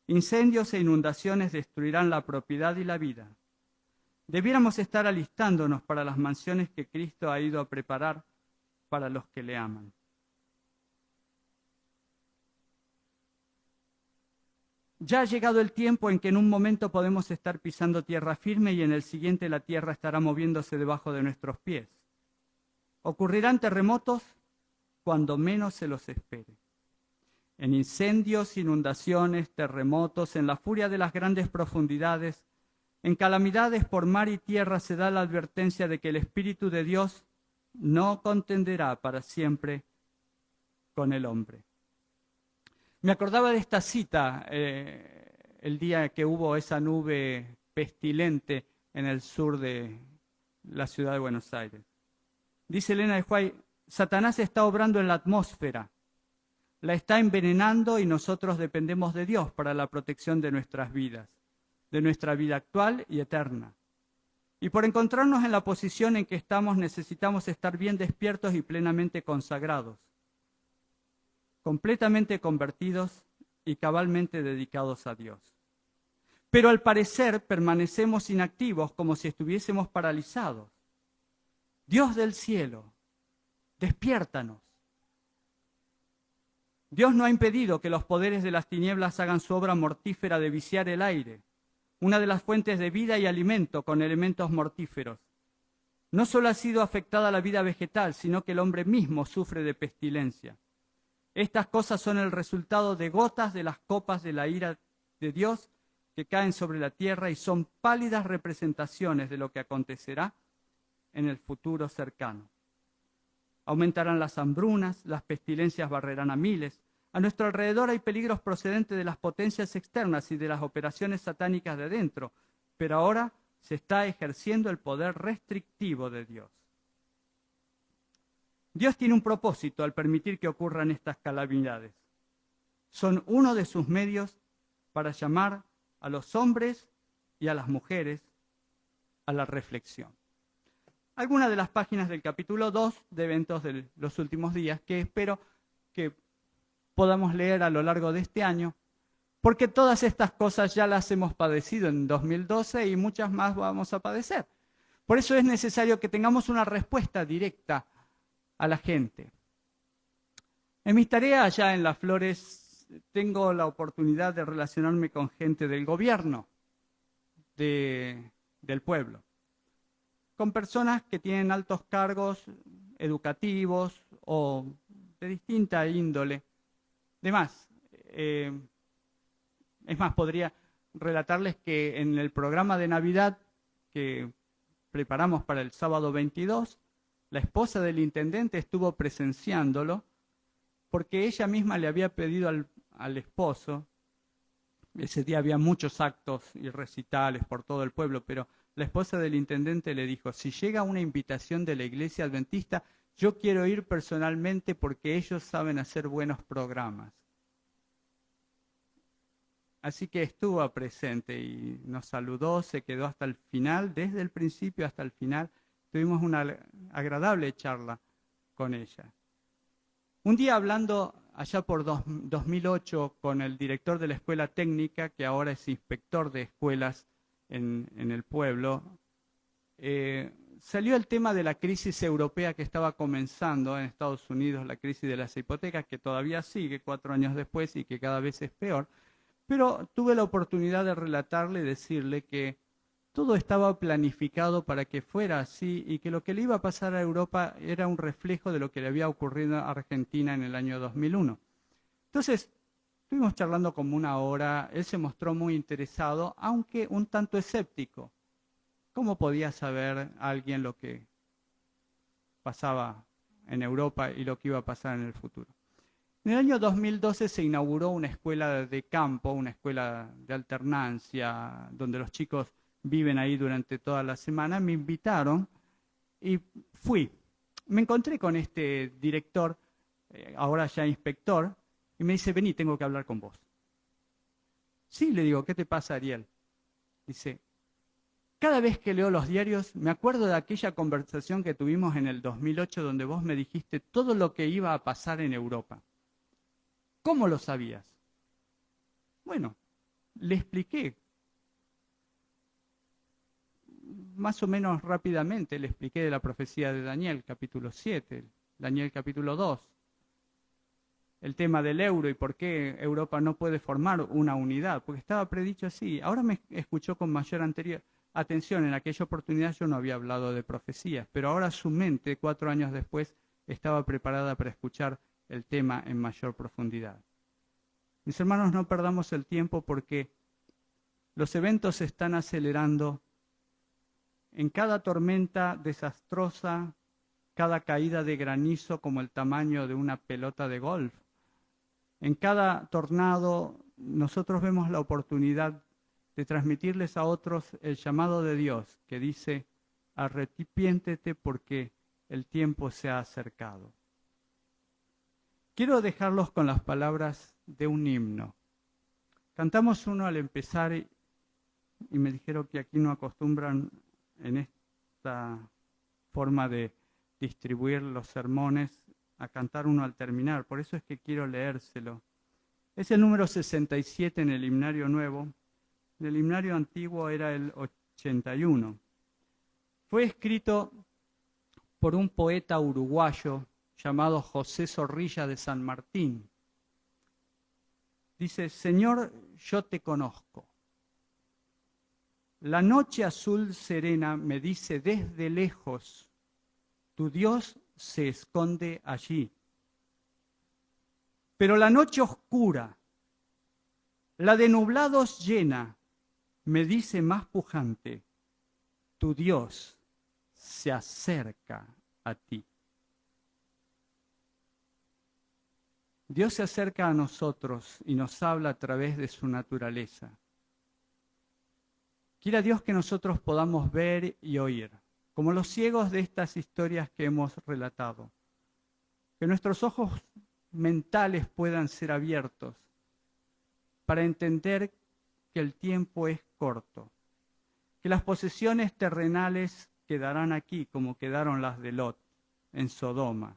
Incendios e inundaciones destruirán la propiedad y la vida. Debiéramos estar alistándonos para las mansiones que Cristo ha ido a preparar para los que le aman. Ya ha llegado el tiempo en que en un momento podemos estar pisando tierra firme y en el siguiente la tierra estará moviéndose debajo de nuestros pies. Ocurrirán terremotos cuando menos se los espere. En incendios, inundaciones, terremotos, en la furia de las grandes profundidades, en calamidades por mar y tierra se da la advertencia de que el Espíritu de Dios no contenderá para siempre con el hombre. Me acordaba de esta cita el día que hubo esa nube pestilente en el sur de la ciudad de Buenos Aires. Dice Elena de White, Satanás está obrando en la atmósfera, la está envenenando y nosotros dependemos de Dios para la protección de nuestras vidas, de nuestra vida actual y eterna. Y por encontrarnos en la posición en que estamos necesitamos estar bien despiertos y plenamente consagrados, completamente convertidos y cabalmente dedicados a Dios. Pero al parecer permanecemos inactivos como si estuviésemos paralizados. Dios del cielo, despiértanos. Dios no ha impedido que los poderes de las tinieblas hagan su obra mortífera de viciar el aire, una de las fuentes de vida y alimento con elementos mortíferos. No solo ha sido afectada la vida vegetal, sino que el hombre mismo sufre de pestilencia. Estas cosas son el resultado de gotas de las copas de la ira de Dios que caen sobre la tierra y son pálidas representaciones de lo que acontecerá en el futuro cercano. Aumentarán las hambrunas, las pestilencias barrerán a miles. A nuestro alrededor hay peligros procedentes de las potencias externas y de las operaciones satánicas de dentro, pero ahora se está ejerciendo el poder restrictivo de Dios. Dios tiene un propósito al permitir que ocurran estas calamidades. Son uno de sus medios para llamar a los hombres y a las mujeres a la reflexión. Algunas de las páginas del capítulo 2 de Eventos de los Últimos Días que espero que podamos leer a lo largo de este año, porque todas estas cosas ya las hemos padecido en 2012 y muchas más vamos a padecer. Por eso es necesario que tengamos una respuesta directa a la gente. En mis tareas allá en Las Flores tengo la oportunidad de relacionarme con gente del gobierno, del pueblo, con personas que tienen altos cargos educativos o de distinta índole. Es más, podría relatarles que en el programa de Navidad que preparamos para el sábado 22, la esposa del intendente estuvo presenciándolo porque ella misma le había pedido al esposo, ese día había muchos actos y recitales por todo el pueblo, pero la esposa del intendente le dijo, si llega una invitación de la iglesia adventista, yo quiero ir personalmente porque ellos saben hacer buenos programas. Así que estuvo presente y nos saludó, se quedó hasta el final, desde el principio hasta el final. Tuvimos una agradable charla con ella. Un día hablando allá por 2008 con el director de la escuela técnica, que ahora es inspector de escuelas en el pueblo, salió el tema de la crisis europea que estaba comenzando en Estados Unidos, la crisis de las hipotecas, que todavía sigue 4 años después y que cada vez es peor. Pero tuve la oportunidad de relatarle y decirle que todo estaba planificado para que fuera así y que lo que le iba a pasar a Europa era un reflejo de lo que le había ocurrido a Argentina en el año 2001. Entonces, estuvimos charlando como 1 hora, él se mostró muy interesado, aunque un tanto escéptico. ¿Cómo podía saber alguien lo que pasaba en Europa y lo que iba a pasar en el futuro? En el año 2012 se inauguró una escuela de campo, una escuela de alternancia, donde los chicos viven ahí durante toda la semana. Me invitaron Y fui. Me encontré con este director, ahora ya inspector, y me dice, vení, tengo que hablar con vos. Sí, le digo, ¿qué te pasa, Ariel? Dice, cada vez que leo los diarios, me acuerdo de aquella conversación que tuvimos en el 2008 donde vos me dijiste todo lo que iba a pasar en Europa. ¿Cómo lo sabías? Bueno, le expliqué. Más o menos rápidamente le expliqué de la profecía de Daniel, capítulo 7, Daniel capítulo 2, el tema del euro y por qué Europa no puede formar una unidad, porque estaba predicho así. Ahora me escuchó con mayor atención, en aquella oportunidad yo no había hablado de profecías, pero ahora su mente, 4 años después, estaba preparada para escuchar el tema en mayor profundidad. Mis hermanos, no perdamos el tiempo porque los eventos se están acelerando. En cada tormenta desastrosa, cada caída de granizo como el tamaño de una pelota de golf, en cada tornado nosotros vemos la oportunidad de transmitirles a otros el llamado de Dios que dice, arrepiéntete porque el tiempo se ha acercado. Quiero dejarlos con las palabras de un himno. Cantamos uno al empezar y me dijeron que aquí no acostumbran en esta forma de distribuir los sermones a cantar uno al terminar, por eso es que quiero leérselo. Es el número 67 en el himnario nuevo, en el himnario antiguo era el 81. Fue escrito por un poeta uruguayo llamado José Zorrilla de San Martín. Dice, Señor, yo te conozco. La noche azul serena me dice desde lejos, tu Dios se esconde allí. Pero la noche oscura, la de nublados llena, me dice más pujante, tu Dios se acerca a ti. Dios se acerca a nosotros y nos habla a través de su naturaleza. Quiera Dios que nosotros podamos ver y oír, como los ciegos de estas historias que hemos relatado. Que nuestros ojos mentales puedan ser abiertos para entender que el tiempo es corto, que las posesiones terrenales quedarán aquí como quedaron las de Lot en Sodoma.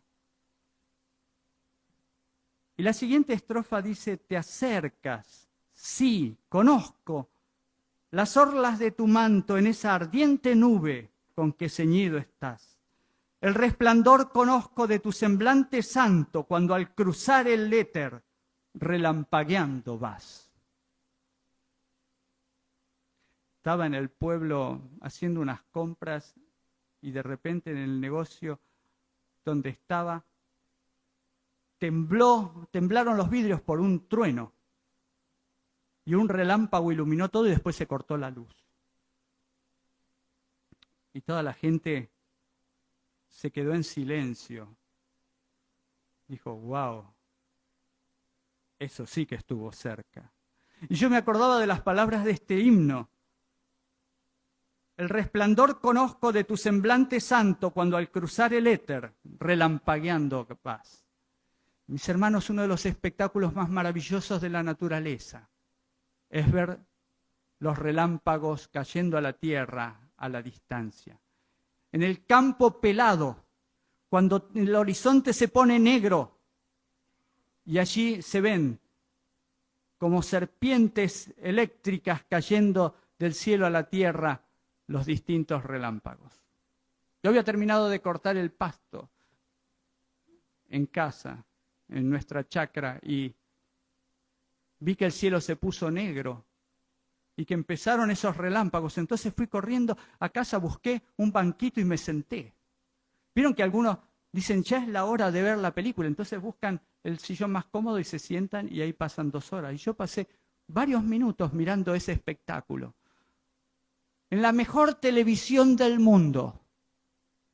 Y la siguiente estrofa dice, te acercas, sí, conozco las orlas de tu manto en esa ardiente nube con que ceñido estás. El resplandor conozco de tu semblante santo cuando al cruzar el éter relampagueando vas. Estaba en el pueblo haciendo unas compras y de repente en el negocio donde estaba temblaron los vidrios por un trueno y un relámpago iluminó todo y después se cortó la luz. Y toda la gente se quedó en silencio. Dijo, wow, eso sí que estuvo cerca. Y yo me acordaba de las palabras de este himno. El resplandor conozco de tu semblante santo cuando al cruzar el éter, relampagueando vas. Mis hermanos, uno de los espectáculos más maravillosos de la naturaleza es ver los relámpagos cayendo a la tierra a la distancia. En el campo pelado, cuando el horizonte se pone negro y allí se ven como serpientes eléctricas cayendo del cielo a la tierra los distintos relámpagos. Yo había terminado de cortar el pasto en casa, en nuestra chacra, y vi que el cielo se puso negro y que empezaron esos relámpagos. Entonces fui corriendo a casa, busqué un banquito y me senté. Vieron que algunos dicen, ya es la hora de ver la película, entonces buscan el sillón más cómodo y se sientan y ahí pasan 2 horas. Y yo pasé varios minutos mirando ese espectáculo. En la mejor televisión del mundo,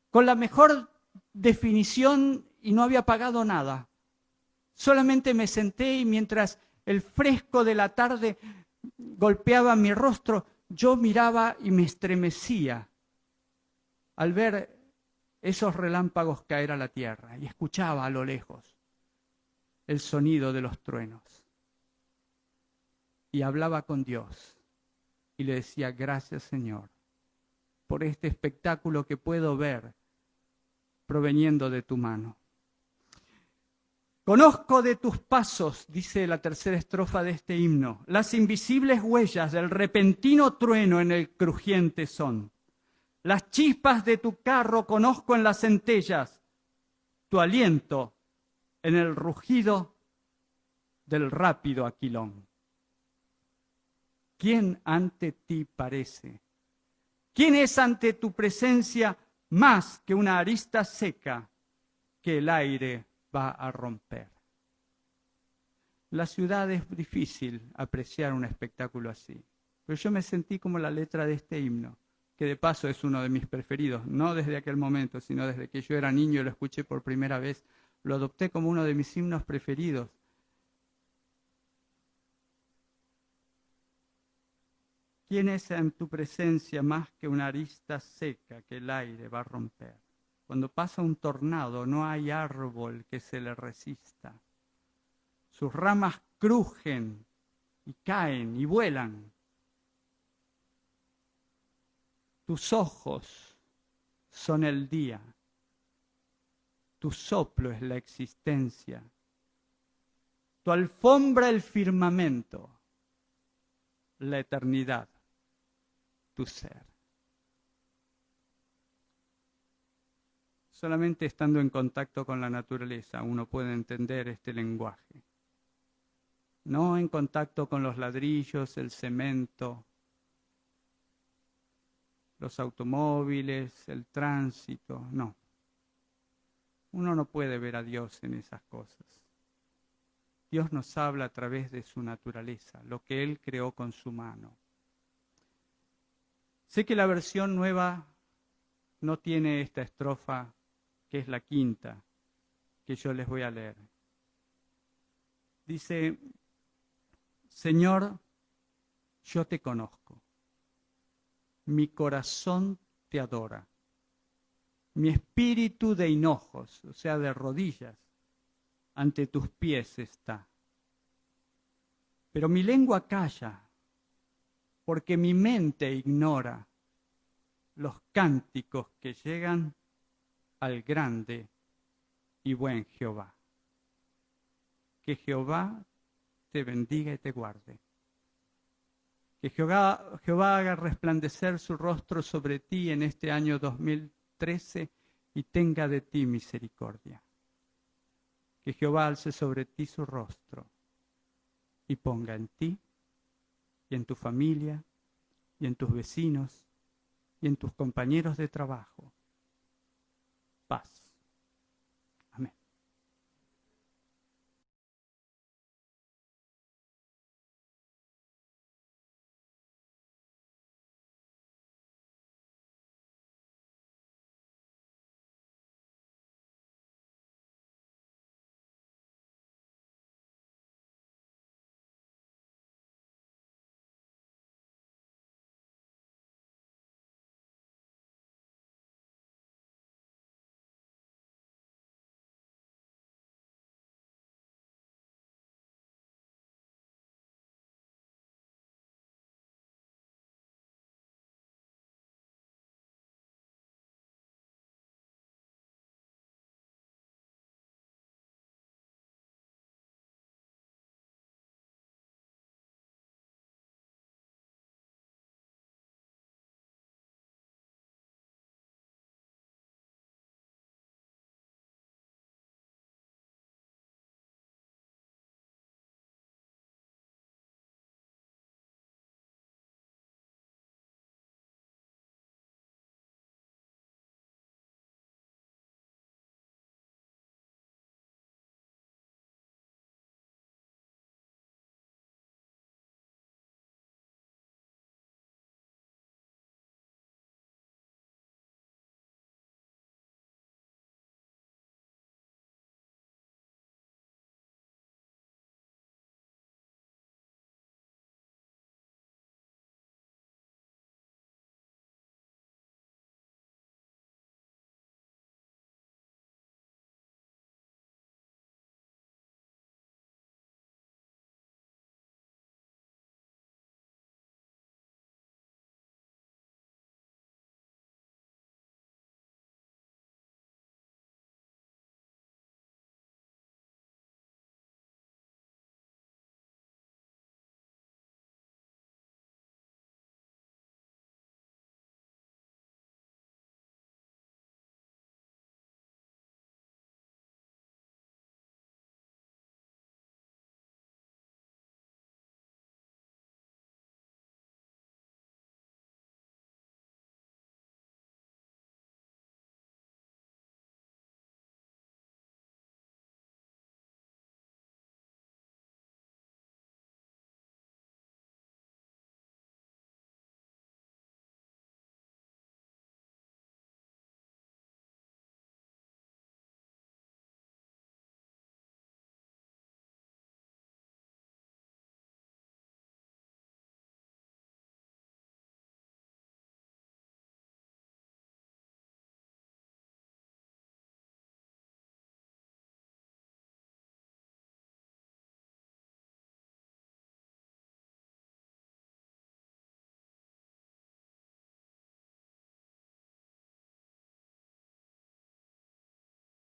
con la mejor definición y no había pagado nada. Solamente me senté y mientras el fresco de la tarde golpeaba mi rostro, yo miraba y me estremecía al ver esos relámpagos caer a la tierra y escuchaba a lo lejos el sonido de los truenos. Y hablaba con Dios y le decía, gracias Señor, por este espectáculo que puedo ver proveniendo de tu mano. Conozco de tus pasos, dice la tercera estrofa de este himno, las invisibles huellas del repentino trueno en el crujiente son. Las chispas de tu carro conozco en las centellas, tu aliento en el rugido del rápido aquilón. ¿Quién ante ti parece? ¿Quién es ante tu presencia más que una arista seca que el aire va a romper? La ciudad es difícil apreciar un espectáculo así, pero yo me sentí como la letra de este himno, que de paso es uno de mis preferidos, no desde aquel momento, sino desde que yo era niño y lo escuché por primera vez, lo adopté como uno de mis himnos preferidos. ¿Quién es en tu presencia más que una arista seca que el aire va a romper? Cuando pasa un tornado no hay árbol que se le resista. Sus ramas crujen y caen y vuelan. Tus ojos son el día. Tu soplo es la existencia. Tu alfombra el firmamento. La eternidad, tu ser. Solamente estando en contacto con la naturaleza uno puede entender este lenguaje. No en contacto con los ladrillos, el cemento, los automóviles, el tránsito, no. Uno no puede ver a Dios en esas cosas. Dios nos habla a través de su naturaleza, lo que Él creó con su mano. Sé que la versión nueva no tiene esta estrofa, que es la quinta, que yo les voy a leer. Dice, Señor, yo te conozco. Mi corazón te adora. Mi espíritu de hinojos, o sea, de rodillas, ante tus pies está. Pero mi lengua calla, porque mi mente ignora los cánticos que llegan al grande y buen Jehová. Que Jehová te bendiga y te guarde. Que Jehová haga resplandecer su rostro sobre ti en este año 2013 y tenga de ti misericordia. Que Jehová alce sobre ti su rostro y ponga en ti y en tu familia y en tus vecinos y en tus compañeros de trabajo